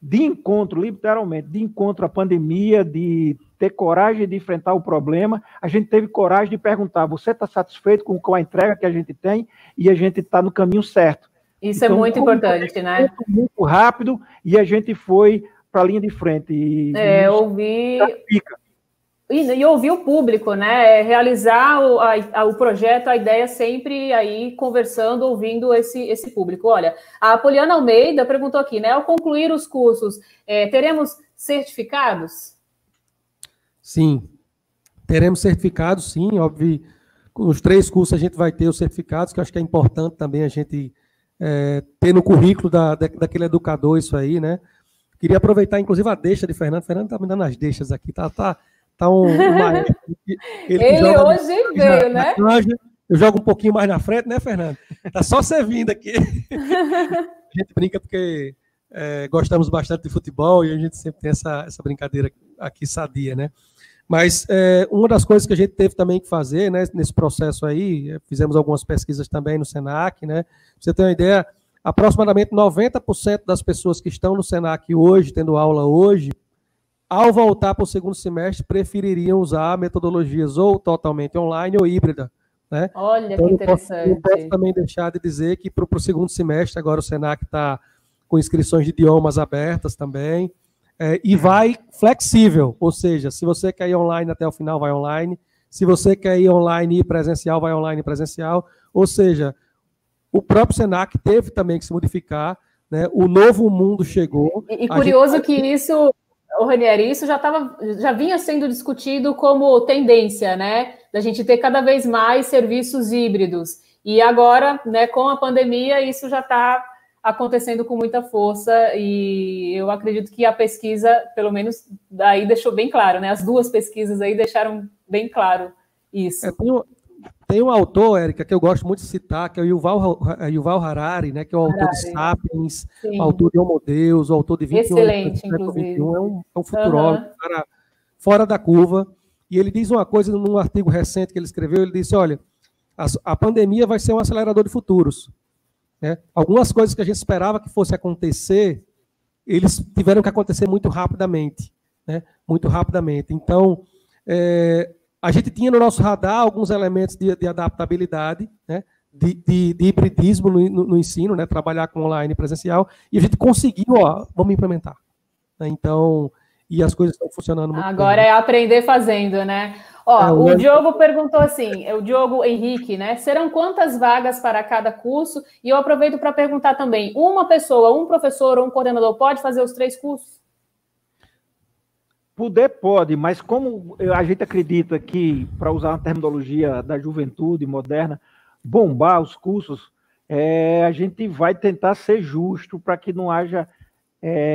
de encontro, literalmente, de encontro à pandemia, de ter coragem de enfrentar o problema, a gente teve coragem de perguntar, você está satisfeito com a entrega que a gente tem? E a gente está no caminho certo. Isso então, é muito importante, né? Muito rápido, e a gente foi para a linha de frente. E ouvir o público, né? Realizar o projeto, a ideia sempre aí conversando, ouvindo esse público. Olha, a Poliana Almeida perguntou aqui, né? Ao concluir os cursos, teremos certificados? Sim, teremos certificados, sim, óbvio. Nos 3 cursos a gente vai ter os certificados, que eu acho que é importante também a gente ter no currículo daquele educador isso aí, né? Queria aproveitar, inclusive, a deixa de Fernando. Fernando está me dando as deixas aqui, tá um maestro. Ele hoje veio, né? Eu jogo um pouquinho mais na frente, né, Fernando? Tá só você vindo aqui. A gente brinca porque gostamos bastante de futebol e a gente sempre tem essa brincadeira aqui sadia, né? Mas uma das coisas que a gente teve também que fazer, né, nesse processo aí, fizemos algumas pesquisas também no Senac, né? Pra você ter uma ideia, aproximadamente 90% das pessoas que estão no Senac hoje, tendo aula hoje, ao voltar para o segundo semestre, prefeririam usar metodologias ou totalmente online ou híbrida, né? Olha, então, que interessante. Não posso também deixar de dizer que para o segundo semestre, agora o Senac está com inscrições de idiomas abertas também, e vai flexível, ou seja, se você quer ir online até o final, vai online, se você quer ir online e presencial, vai online e presencial, ou seja, o próprio Senac teve também que se modificar, né? O novo mundo chegou. E curioso que isso, Ranieri, isso já vinha sendo discutido como tendência, né? Da gente ter cada vez mais serviços híbridos. E agora, né, com a pandemia, isso já está acontecendo com muita força, e eu acredito que a pesquisa, pelo menos, daí deixou bem claro, né? As 2 pesquisas aí deixaram bem claro isso. Tem um autor, Érica, que eu gosto muito de citar, que é o Yuval Harari, né? Que é o autor de Sapiens, o autor de Homo Deus, o autor de 21 Excelente, inclusive. 21, é um futurólogo, cara fora da curva, e ele diz uma coisa num artigo recente que ele escreveu, ele disse, olha, a pandemia vai ser um acelerador de futuros. Né? Algumas coisas que a gente esperava que fosse acontecer, eles tiveram que acontecer muito rapidamente. Né? Muito rapidamente. Então, a gente tinha no nosso radar alguns elementos de adaptabilidade, né? de hibridismo no ensino, né? Trabalhar com online e presencial, e a gente conseguiu, vamos implementar. Né? Então, e as coisas estão funcionando muito Agora bem. É aprender fazendo, né? O Diogo perguntou assim, o Diogo Henrique, né? Serão quantas vagas para cada curso? E eu aproveito para perguntar também, uma pessoa, um professor ou um coordenador pode fazer os 3 cursos? Pode, mas como a gente acredita que, para usar uma terminologia da juventude moderna, bombar os cursos, a gente vai tentar ser justo para que não haja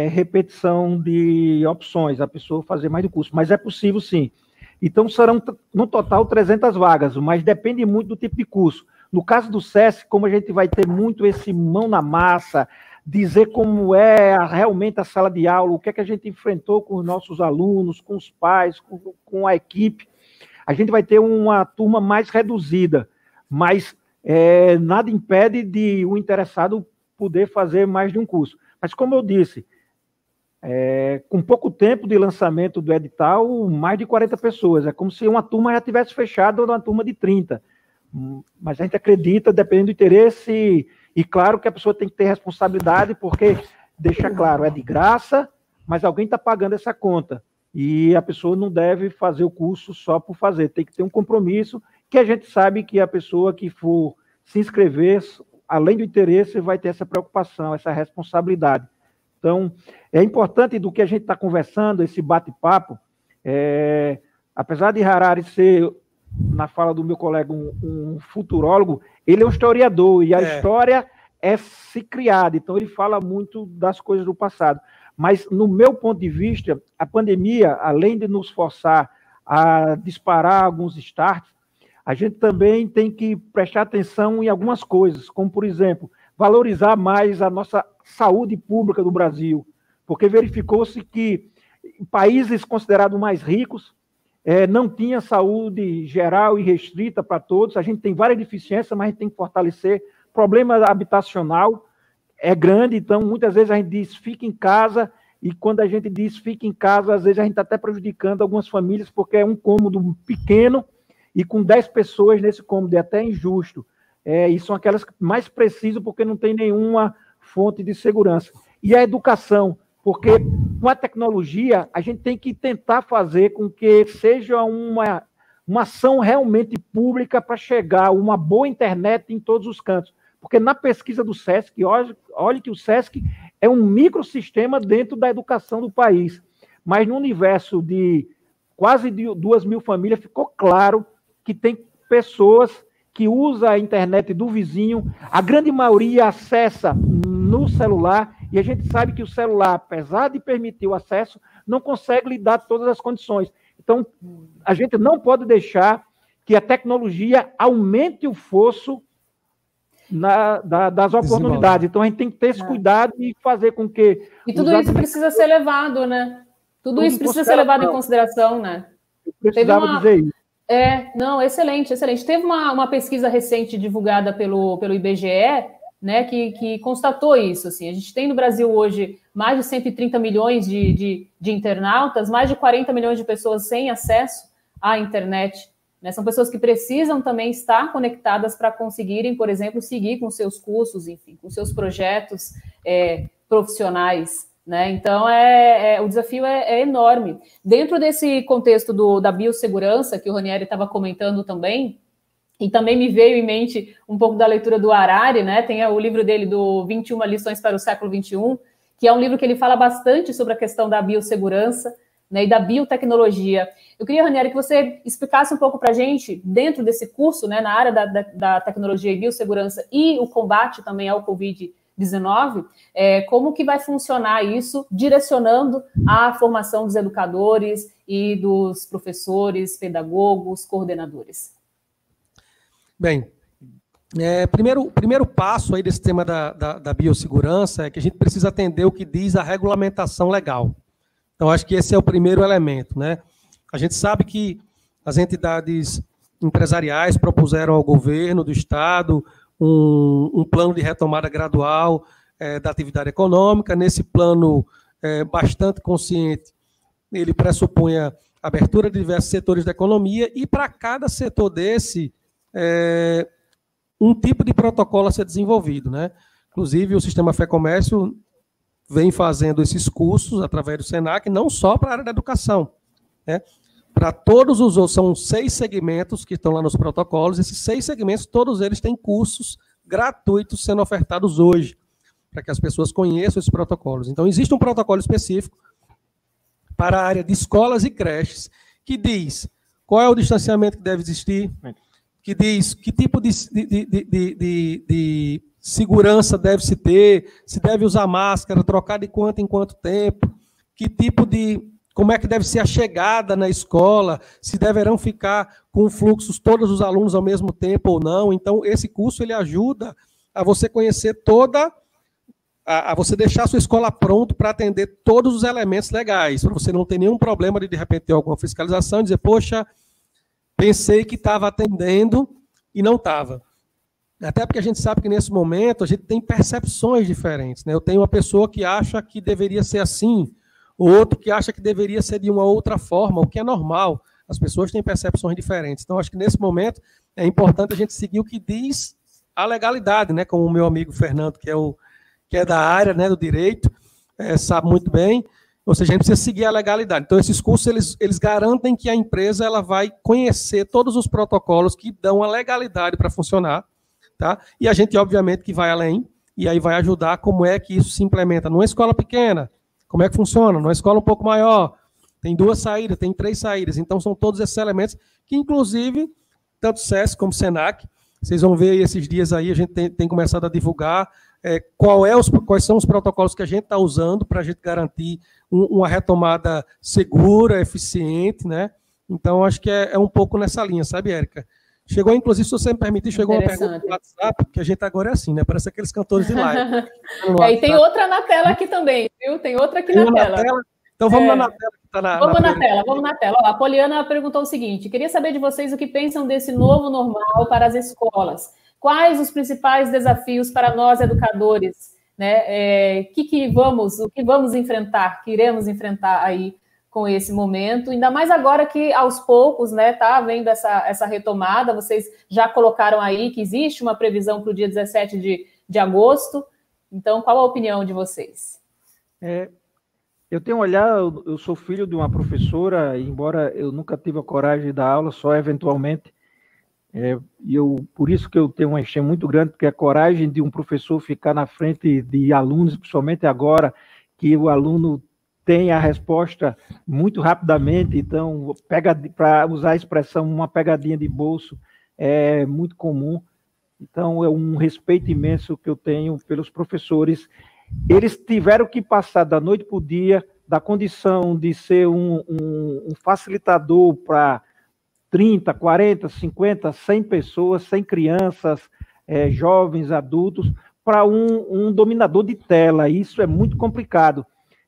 repetição de opções, a pessoa fazer mais do curso, mas é possível sim. Então, serão, no total, 300 vagas, mas depende muito do tipo de curso. No caso do SESC, como a gente vai ter muito esse mão na massa, dizer como é realmente a sala de aula, o que é que a gente enfrentou com os nossos alunos, com os pais, com a equipe. A gente vai ter uma turma mais reduzida, mas nada impede de o interessado poder fazer mais de um curso. Mas, como eu disse, com pouco tempo de lançamento do edital, mais de 40 pessoas. É como se uma turma já tivesse fechado ou uma turma de 30. Mas a gente acredita, dependendo do interesse, e claro que a pessoa tem que ter responsabilidade, porque, deixa claro, é de graça, mas alguém está pagando essa conta. E a pessoa não deve fazer o curso só por fazer, tem que ter um compromisso, que a gente sabe que a pessoa que for se inscrever, além do interesse, vai ter essa preocupação, essa responsabilidade. Então, é importante do que a gente está conversando, esse bate-papo, apesar de Harari ser, na fala do meu colega, um futurólogo, ele é um historiador, e a história é se criada, então ele fala muito das coisas do passado. Mas, no meu ponto de vista, a pandemia, além de nos forçar a disparar alguns starts, a gente também tem que prestar atenção em algumas coisas, como, por exemplo, valorizar mais a nossa saúde pública do Brasil, porque verificou-se que países considerados mais ricos não tinha saúde geral e restrita para todos. A gente tem várias deficiências, mas a gente tem que fortalecer. Problema habitacional é grande, então muitas vezes a gente diz fica em casa, e quando a gente diz fica em casa, às vezes a gente está até prejudicando algumas famílias, porque é um cômodo pequeno e com 10 pessoas nesse cômodo, é até injusto. E são aquelas que mais precisam porque não tem nenhuma fonte de segurança. E a educação, porque com a tecnologia a gente tem que tentar fazer com que seja uma ação realmente pública para chegar uma boa internet em todos os cantos. Porque na pesquisa do SESC, olhe que o SESC é um microsistema dentro da educação do país, mas no universo de quase 2.000 famílias ficou claro que tem pessoas que usam a internet do vizinho, a grande maioria acessa no celular, e a gente sabe que o celular, apesar de permitir o acesso, não consegue lhe dar todas as condições. Então, a gente não pode deixar que a tecnologia aumente o fosso das oportunidades. Então, a gente tem que ter esse cuidado e fazer com que... E tudo isso precisa ser levado, né? Tudo isso precisa ser levado em consideração, né? Eu precisava dizer isso. Não, excelente, excelente. Teve uma pesquisa recente divulgada pelo IBGE, né, que constatou isso. Assim, a gente tem no Brasil hoje mais de 130 milhões de internautas, mais de 40 milhões de pessoas sem acesso à internet. Né? São pessoas que precisam também estar conectadas para conseguirem, por exemplo, seguir com seus cursos, enfim, com seus projetos profissionais. Né? Então, o desafio é enorme. Dentro desse contexto da biossegurança, que o Ranieri estava comentando também, e também me veio em mente um pouco da leitura do Harari, né? Tem o livro dele, do 21 Lições para o Século XXI, que é um livro que ele fala bastante sobre a questão da biossegurança, né, e da biotecnologia. Eu queria, Ranieri, que você explicasse um pouco para a gente, dentro desse curso, né, na área da tecnologia e biossegurança e o combate também ao Covid-19, como que vai funcionar isso, direcionando a formação dos educadores e dos professores, pedagogos, coordenadores. Bem, primeiro passo aí desse tema da biossegurança é que a gente precisa atender o que diz a regulamentação legal. Então, acho que esse é o primeiro elemento, né? A gente sabe que as entidades empresariais propuseram ao governo do Estado um plano de retomada gradual da atividade econômica. Nesse plano bastante consciente, ele pressupõe a abertura de diversos setores da economia e para cada setor desse, um tipo de protocolo a ser desenvolvido, né? Inclusive, o Sistema Fé Comércio vem fazendo esses cursos através do SENAC, não só para a área da educação, né? Para todos os outros, são 6 segmentos que estão lá nos protocolos. Esses 6 segmentos, todos eles têm cursos gratuitos sendo ofertados hoje, para que as pessoas conheçam esses protocolos. Então, existe um protocolo específico para a área de escolas e creches, que diz qual é o distanciamento que deve existir, que diz que tipo de segurança deve-se ter, se deve usar máscara, trocar de quanto em quanto tempo, como é que deve ser a chegada na escola, se deverão ficar com fluxos todos os alunos ao mesmo tempo ou não. Então, esse curso ele ajuda a você conhecer toda a você deixar a sua escola pronta para atender todos os elementos legais, para você não ter nenhum problema de repente ter alguma fiscalização e dizer, poxa, pensei que estava atendendo e não estava. Até porque a gente sabe que nesse momento a gente tem percepções diferentes, né? Eu tenho uma pessoa que acha que deveria ser assim, o outro que acha que deveria ser de uma outra forma, o que é normal. As pessoas têm percepções diferentes. Então, acho que nesse momento é importante a gente seguir o que diz a legalidade, né? Como o meu amigo Fernando, que é da área, né, do direito, sabe muito bem. Ou seja, a gente precisa seguir a legalidade. Então, esses cursos, eles garantem que a empresa ela vai conhecer todos os protocolos que dão a legalidade para funcionar, tá? E a gente, obviamente, que vai além, e aí vai ajudar como é que isso se implementa numa escola pequena, como é que funciona, numa escola um pouco maior, tem 2 saídas, tem 3 saídas, então são todos esses elementos que, inclusive, tanto SESC como SENAC, vocês vão ver esses dias aí, a gente tem começado a divulgar quais são os protocolos que a gente está usando para a gente garantir uma retomada segura, eficiente, né? Então, acho que é um pouco nessa linha, sabe, Érica? Chegou, inclusive, se você me permitir, chegou uma pergunta no WhatsApp, porque a gente agora é assim, né? Parece aqueles cantores de live. E tem outra na tela aqui também, viu? Tem outra aqui na tela. Então vamos lá na tela. Que tá vamos na tela. Ó, a Poliana perguntou o seguinte, queria saber de vocês o que pensam desse novo normal para as escolas. Quais os principais desafios para nós, educadores? Né? O que vamos enfrentar, que iremos enfrentar aí com esse momento, ainda mais agora que aos poucos, né, tá havendo essa retomada, vocês já colocaram aí que existe uma previsão para o dia 17 de agosto, então qual a opinião de vocês? Eu tenho um olhar, eu sou filho de uma professora, embora eu nunca tive a coragem de dar aula, só eventualmente, por isso que eu tenho uma enchente muito grande, porque a coragem de um professor ficar na frente de alunos, principalmente agora, que o aluno tem a resposta muito rapidamente, então, para usar a expressão, uma pegadinha de bolso é muito comum. Então, é um respeito imenso que eu tenho pelos professores. Eles tiveram que passar da noite para o dia, da condição de ser um facilitador para 30, 40, 50, 100 pessoas, 100 crianças, jovens, adultos, para um dominador de tela. Isso é muito complicado.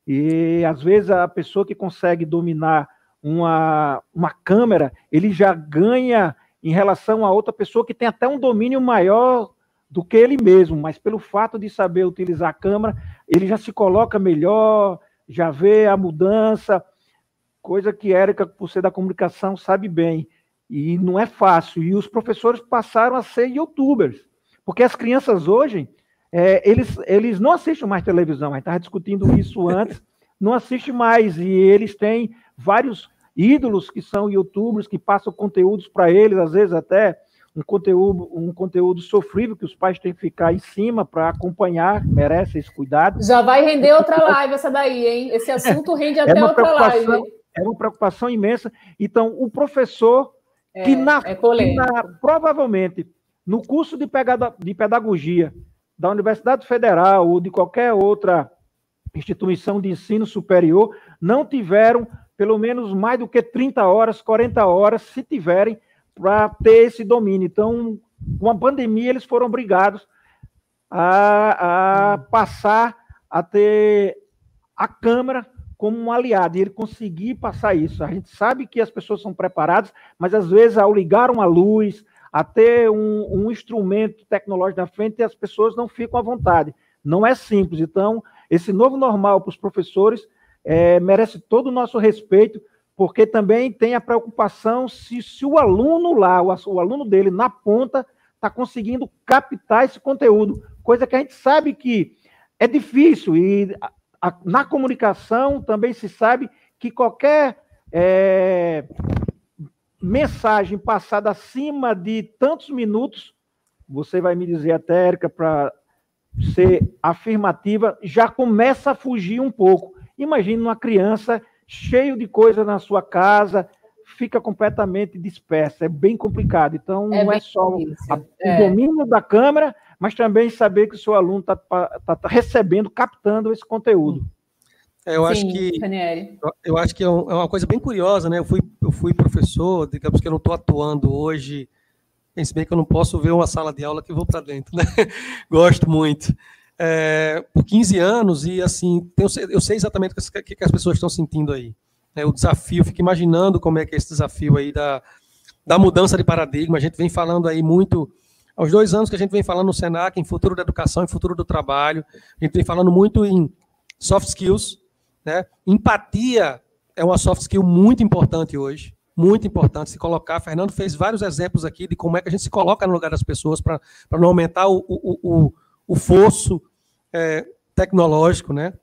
E, às vezes, a pessoa que consegue dominar uma câmera, ele já ganha em relação a outra pessoa que tem até um domínio maior do que ele mesmo, mas pelo fato de saber utilizar a câmera, ele já se coloca melhor, já vê a mudança, coisa que Érica, por ser da comunicação, sabe bem. E não é fácil. E os professores passaram a ser youtubers, porque as crianças hoje... eles não assistem mais televisão, a gente estava discutindo isso antes, não assistem mais, e eles têm vários ídolos que são youtubers, que passam conteúdos para eles, às vezes até um conteúdo sofrível, que os pais têm que ficar em cima para acompanhar, merece esse cuidado. Já vai render outra live essa daí, hein? Esse assunto rende até outra live. É uma preocupação imensa. Então, o professor, provavelmente, no curso de pedagogia, da Universidade Federal ou de qualquer outra instituição de ensino superior, não tiveram pelo menos mais do que 30 horas, 40 horas, se tiverem, para ter esse domínio. Então, com a pandemia, eles foram obrigados a passar a ter a câmera como um aliado, e ele conseguir passar isso. A gente sabe que as pessoas são preparadas, mas, às vezes, ao ligar uma luz, a ter um instrumento tecnológico na frente, as pessoas não ficam à vontade. Não é simples. Então, esse novo normal para os professores merece todo o nosso respeito, porque também tem a preocupação se o aluno lá, o aluno dele na ponta, está conseguindo captar esse conteúdo, coisa que a gente sabe que é difícil, e na comunicação também se sabe que qualquer mensagem passada acima de tantos minutos, você vai me dizer até, Érica, para ser afirmativa, já começa a fugir um pouco. Imagine uma criança cheio de coisa na sua casa, fica completamente dispersa, é bem complicado. Então, não é só o domínio da câmera, mas também saber que o seu aluno está recebendo, captando esse conteúdo. Eu acho que é uma coisa bem curiosa, né? Eu fui professor, digamos que eu não estou atuando hoje, pense bem que eu não posso ver uma sala de aula que eu vou para dentro, né? Gosto muito. por 15 anos e, assim, eu sei exatamente o que as pessoas estão sentindo aí. O desafio, fico imaginando como é que é esse desafio aí da mudança de paradigma. A gente vem falando aí muito, há uns 2 anos que a gente vem falando no Senac, em futuro da educação, em futuro do trabalho, a gente vem falando muito em soft skills, né? Empatia é uma soft skill muito importante hoje, muito importante se colocar. Fernando fez vários exemplos aqui de como é que a gente se coloca no lugar das pessoas para não aumentar o fosso tecnológico, né?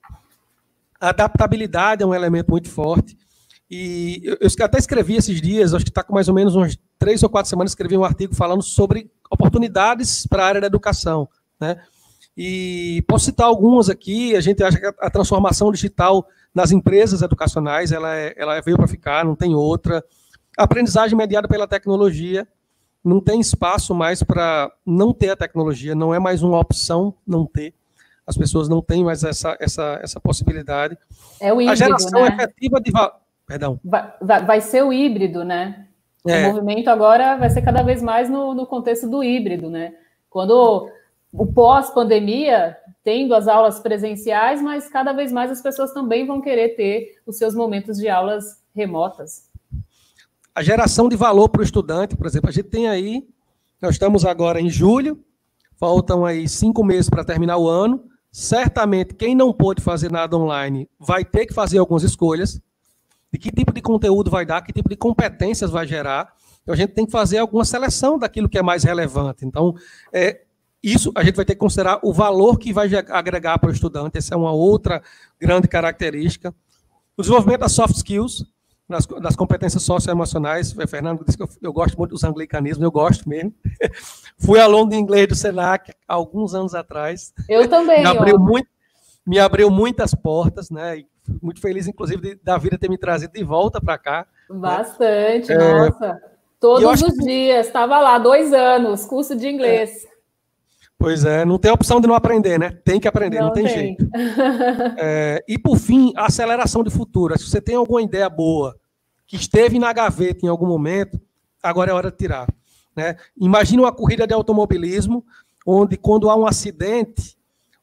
A adaptabilidade é um elemento muito forte. E eu até escrevi esses dias, acho que está com mais ou menos umas 3 ou 4 semanas, escrevi um artigo falando sobre oportunidades para a área da educação, né? E posso citar algumas aqui. A gente acha que a transformação digital nas empresas educacionais, ela veio para ficar, não tem outra. A aprendizagem mediada pela tecnologia, não tem espaço mais para não ter a tecnologia, não é mais uma opção não ter. As pessoas não têm mais essa possibilidade. É o híbrido, a geração né? Efetiva de... Perdão. Vai ser o híbrido, né? O movimento agora vai ser cada vez mais no contexto do híbrido, né? Quando o pós-pandemia, tendo as aulas presenciais, mas cada vez mais as pessoas também vão querer ter os seus momentos de aulas remotas. A geração de valor para o estudante, por exemplo, a gente tem aí, nós estamos agora em julho, faltam aí 5 meses para terminar o ano. Certamente, quem não pôde fazer nada online vai ter que fazer algumas escolhas de que tipo de conteúdo vai dar, que tipo de competências vai gerar. Então, a gente tem que fazer alguma seleção daquilo que é mais relevante. Então, isso a gente vai ter que considerar o valor que vai agregar para o estudante. Essa é uma outra grande característica. O desenvolvimento das soft skills, das competências socioemocionais. O Fernando disse que eu gosto muito dos anglicanismos, eu gosto mesmo. Fui aluno de inglês do Senac há alguns anos atrás. Eu também. Me abriu muitas portas, né? E muito feliz, inclusive, da vida ter me trazido de volta para cá. Bastante, né? Nossa. Todos os dias, estava lá, 2 anos, curso de inglês. Pois é, não tem opção de não aprender, né? Tem que aprender, não tem jeito. E, por fim, a aceleração de futuro. Se você tem alguma ideia boa, que esteve na gaveta em algum momento, agora é hora de tirar. Né? Imagina uma corrida de automobilismo, onde, quando há um acidente,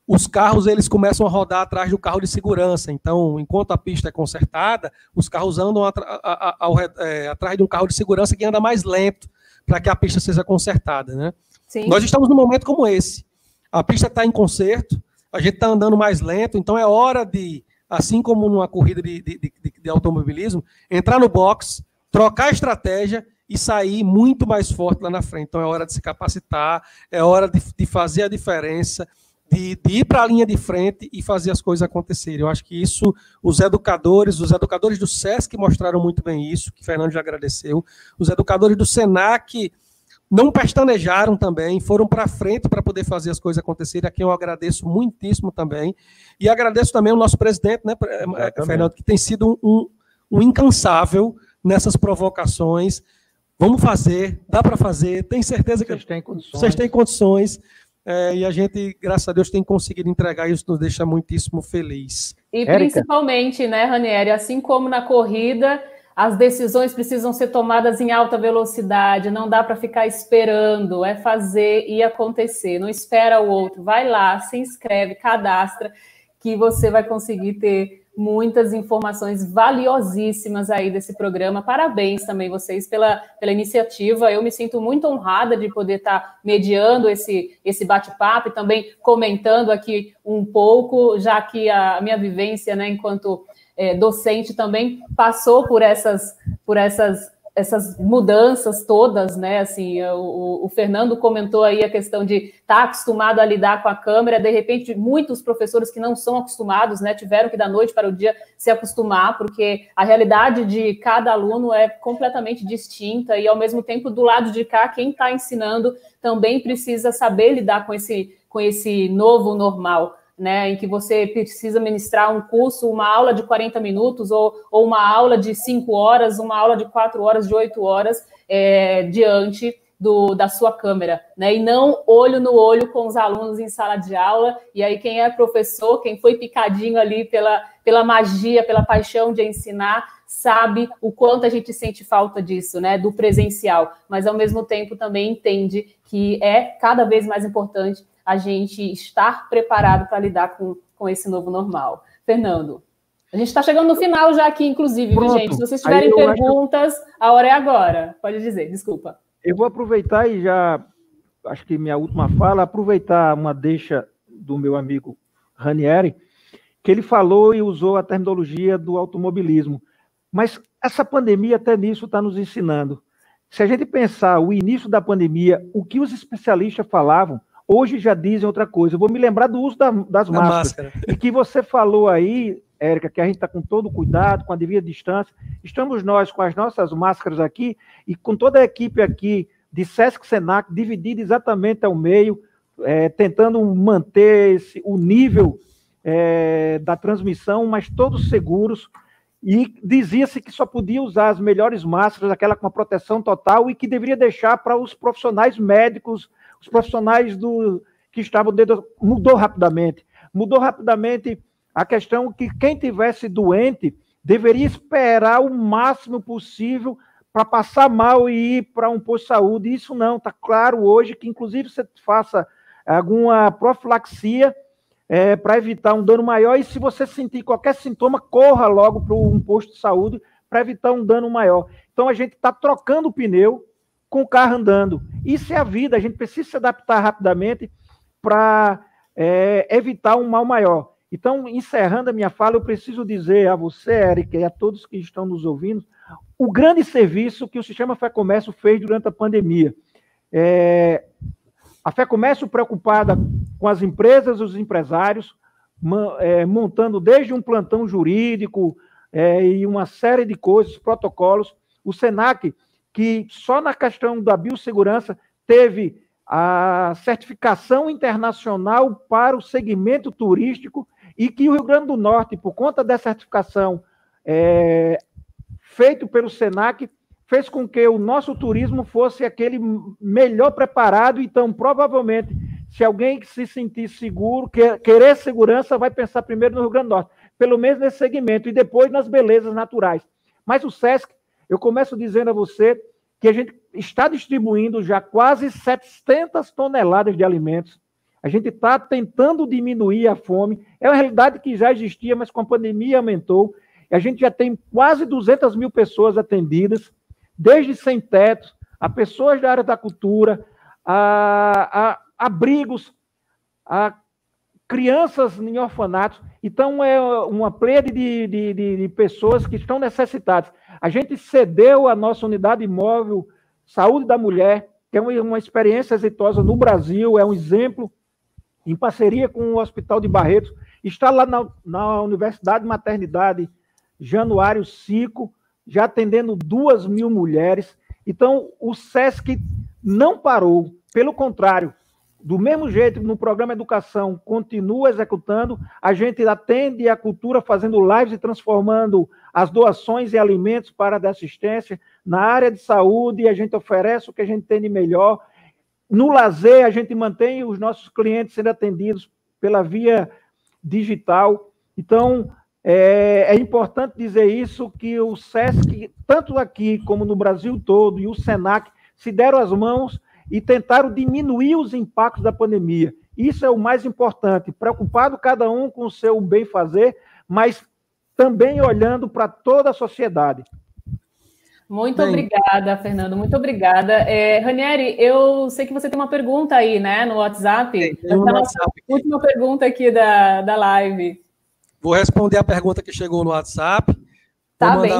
os carros eles começam a rodar atrás do carro de segurança. Então, enquanto a pista é consertada, os carros andam atrás de um carro de segurança que anda mais lento para que a pista seja consertada, né? Sim. Nós estamos num momento como esse. A pista está em conserto, a gente está andando mais lento, então é hora de, assim como numa corrida de automobilismo, entrar no box, trocar a estratégia e sair muito mais forte lá na frente. Então é hora de se capacitar, é hora de fazer a diferença, de ir para a linha de frente e fazer as coisas acontecerem. Eu acho que isso, os educadores do SESC mostraram muito bem isso, que o Fernando já agradeceu. Os educadores do Senac não pestanejaram também, foram para frente para poder fazer as coisas acontecerem, a quem eu agradeço muitíssimo também. E agradeço também o nosso presidente, né, Fernando, que tem sido um incansável nessas provocações. Vamos fazer, dá para fazer, tenho certeza que vocês têm condições. E a gente, graças a Deus, tem conseguido entregar isso, nos deixa muitíssimo feliz. E principalmente, né, Ranieri, assim como na corrida, as decisões precisam ser tomadas em alta velocidade, não dá para ficar esperando, é fazer e acontecer, não espera o outro, vai lá, se inscreve, cadastra, que você vai conseguir ter muitas informações valiosíssimas aí desse programa. Parabéns também vocês pela iniciativa. Eu me sinto muito honrada de poder estar mediando esse bate-papo e também comentando aqui um pouco, já que a minha vivência, né, enquanto docente também passou por essas mudanças todas, né? Assim, o Fernando comentou aí a questão de estar acostumado a lidar com a câmera, de repente, muitos professores que não são acostumados, né, tiveram que da noite para o dia se acostumar, porque a realidade de cada aluno é completamente distinta e, ao mesmo tempo, do lado de cá, quem está ensinando também precisa saber lidar com esse novo normal, né, em que você precisa ministrar um curso, uma aula de 40 minutos ou uma aula de 5 horas, uma aula de 4 horas, de 8 horas, diante da sua câmera, né, e não olho no olho com os alunos em sala de aula. E aí quem é professor, quem foi picadinho ali pela magia, pela paixão de ensinar, sabe o quanto a gente sente falta disso, né, do presencial, mas ao mesmo tempo também entende que é cada vez mais importante a gente estar preparado para lidar com esse novo normal. Fernando, a gente está chegando no final já aqui, inclusive, viu, gente? Se vocês tiverem perguntas, a hora é agora. Pode dizer, desculpa. Eu vou aproveitar e já, acho que minha última fala, aproveitar uma deixa do meu amigo Ranieri, que ele falou e usou a terminologia do automobilismo. Mas essa pandemia, até nisso, está nos ensinando. Se a gente pensar o início da pandemia, o que os especialistas falavam, hoje já dizem outra coisa. Eu vou me lembrar do uso das máscaras. E que você falou aí, Érica, que a gente está com todo o cuidado, com a devida distância. Estamos nós com as nossas máscaras aqui e com toda a equipe aqui de Sesc Senac, dividida exatamente ao meio, tentando manter o nível da transmissão, mas todos seguros. E dizia-se que só podia usar as melhores máscaras, aquela com a proteção total, e que deveria deixar para os profissionais médicos, os profissionais que estavam dentro. Mudou rapidamente a questão que quem tivesse doente deveria esperar o máximo possível para passar mal e ir para um posto de saúde. Isso não, está claro hoje que, inclusive, você faça alguma profilaxia para evitar um dano maior, e se você sentir qualquer sintoma, corra logo para um posto de saúde para evitar um dano maior. Então, a gente está trocando o pneu com o carro andando. Isso é a vida, a gente precisa se adaptar rapidamente para evitar um mal maior. Então, encerrando a minha fala, eu preciso dizer a você, Érica, e a todos que estão nos ouvindo, o grande serviço que o Sistema Fé Comércio fez durante a pandemia. A Fé Comércio preocupada com as empresas e os empresários, montando desde um plantão jurídico e uma série de coisas, protocolos. O Senac, que só na questão da biossegurança teve a certificação internacional para o segmento turístico, e que o Rio Grande do Norte, por conta dessa certificação feito pelo Senac, fez com que o nosso turismo fosse aquele melhor preparado. Então, provavelmente, se alguém se sentir seguro, querer segurança, vai pensar primeiro no Rio Grande do Norte, pelo menos nesse segmento, e depois nas belezas naturais. Mas o SESC, eu começo dizendo a você que a gente está distribuindo já quase 700 toneladas de alimentos. A gente está tentando diminuir a fome. É uma realidade que já existia, mas com a pandemia aumentou. A gente já tem quase 200 mil pessoas atendidas, desde sem teto, a pessoas da área da cultura, a abrigos, a crianças em orfanatos. Então, é uma plede de pessoas que estão necessitadas. A gente cedeu a nossa unidade móvel Saúde da Mulher, que é uma experiência exitosa no Brasil, é um exemplo, em parceria com o Hospital de Barretos. Está lá na Universidade Maternidade Januário Cico, já atendendo 2.000 mulheres. Então, o SESC não parou, pelo contrário, do mesmo jeito que no programa Educação continua executando, a gente atende a cultura fazendo lives e transformando as doações em alimentos para a assistência. Na área de saúde, a gente oferece o que a gente tem de melhor. No lazer, a gente mantém os nossos clientes sendo atendidos pela via digital. Então, é importante dizer isso, que o SESC, tanto aqui como no Brasil todo, e o SENAC, se deram as mãos e tentaram diminuir os impactos da pandemia. Isso é o mais importante, preocupado cada um com o seu bem-fazer, mas também olhando para toda a sociedade. Muito obrigada, Fernando, muito obrigada. Ranieri, eu sei que você tem uma pergunta aí, né, no WhatsApp. Tem um WhatsApp. Última pergunta aqui da live. Vou responder a pergunta que chegou no WhatsApp. Tá bem.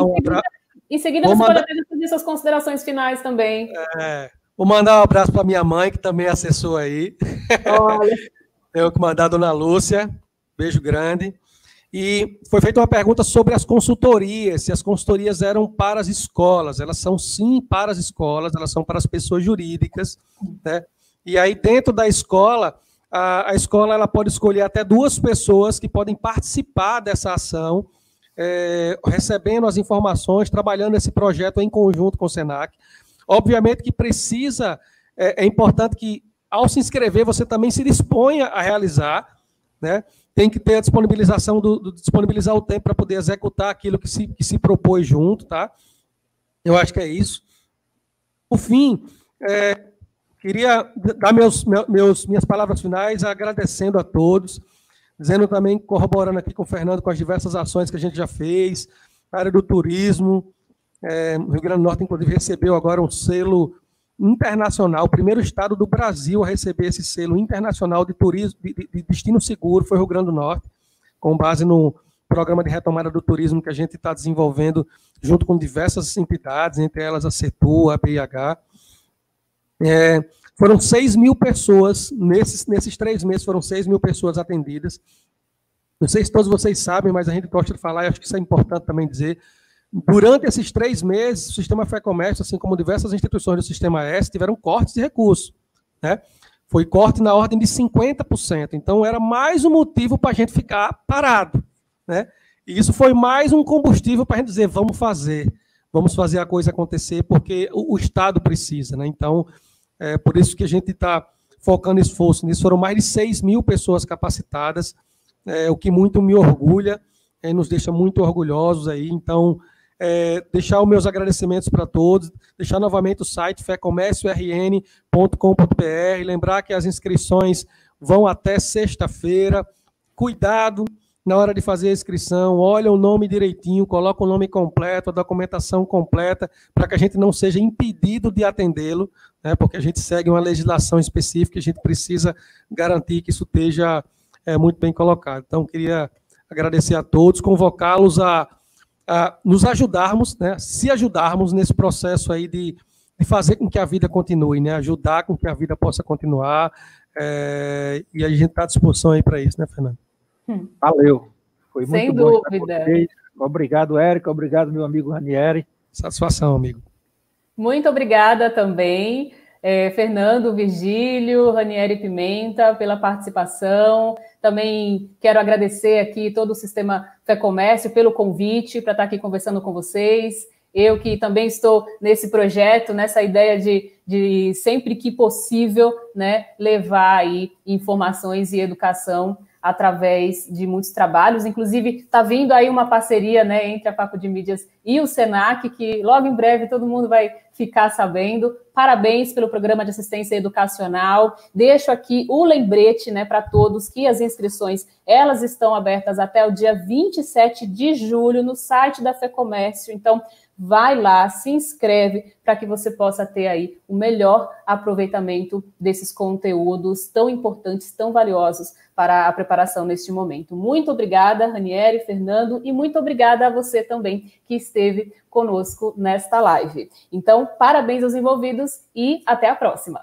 Em seguida, você pode até fazer suas considerações finais também. Vou mandar um abraço para minha mãe, que também acessou aí. Olha. Tenho que mandar a dona Lúcia. Beijo grande. E foi feita uma pergunta sobre as consultorias, se as consultorias eram para as escolas. Elas são, sim, para as escolas, elas são para as pessoas jurídicas, né? E aí, dentro da escola, a escola ela pode escolher até 2 pessoas que podem participar dessa ação, recebendo as informações, trabalhando esse projeto em conjunto com o Senac. Obviamente que precisa, é importante que, ao se inscrever, você também se disponha a realizar, né? Tem que ter a disponibilização, disponibilizar o tempo para poder executar aquilo que se propôs junto, tá? Eu acho que é isso. Por fim, Queria dar minhas palavras finais agradecendo a todos, dizendo também, corroborando aqui com o Fernando, com as diversas ações que a gente já fez, na área do turismo. O Rio Grande do Norte, inclusive, recebeu agora um selo internacional, o primeiro estado do Brasil a receber esse selo internacional de turismo, de destino seguro, foi o Rio Grande do Norte, com base no programa de retomada do turismo que a gente está desenvolvendo junto com diversas entidades, entre elas a CETU, a BIH. Foram 6 mil pessoas, nesses 3 meses foram 6 mil pessoas atendidas. Não sei se todos vocês sabem, mas a gente gosta de falar, e acho que isso é importante também dizer, durante esses 3 meses, o Sistema Fé Comércio, assim como diversas instituições do Sistema S, tiveram cortes de recursos, né? Foi corte na ordem de 50%. Então, era mais um motivo para a gente ficar parado, né? E isso foi mais um combustível para a gente dizer, vamos fazer a coisa acontecer, porque o Estado precisa, né? Então, por isso que a gente está focando esforço nisso. Foram mais de 6 mil pessoas capacitadas, o que muito me orgulha, nos deixa muito orgulhosos aí. Então, deixar os meus agradecimentos para todos, deixar novamente o site fecomérciorn.com.br, lembrar que as inscrições vão até sexta-feira. Cuidado na hora de fazer a inscrição, olha o nome direitinho, coloca o nome completo, a documentação completa, para que a gente não seja impedido de atendê-lo, né, porque a gente segue uma legislação específica e a gente precisa garantir que isso esteja muito bem colocado. Então, queria agradecer a todos, convocá-los a nos ajudarmos, né, se ajudarmos nesse processo aí de fazer com que a vida continue, né, ajudar com que a vida possa continuar, e a gente está à disposição aí para isso, né, Fernando? Valeu. Foi muito Sem bom dúvida. Obrigado, Érica. Obrigado, meu amigo Ranieri. Satisfação, amigo. Muito obrigada também, Fernando, Virgílio, Ranieri Pimenta, pela participação. Também quero agradecer aqui todo o Sistema Fé Comércio pelo convite para estar aqui conversando com vocês. Eu que também estou nesse projeto, nessa ideia de sempre que possível, né, levar aí informações e educação através de muitos trabalhos. Inclusive, está vindo aí uma parceria, né, entre a Facu de Mídias e o Senac, que logo em breve todo mundo vai ficar sabendo. Parabéns pelo programa de assistência educacional. Deixo aqui o lembrete, né, para todos que as inscrições elas estão abertas até o dia 27 de julho no site da FEComércio. Então, vai lá, se inscreve para que você possa ter aí o melhor aproveitamento desses conteúdos tão importantes, tão valiosos para a preparação neste momento. Muito obrigada, Ranieri, Fernando, e muito obrigada a você também que esteve conosco nesta live. Então, parabéns aos envolvidos e até a próxima.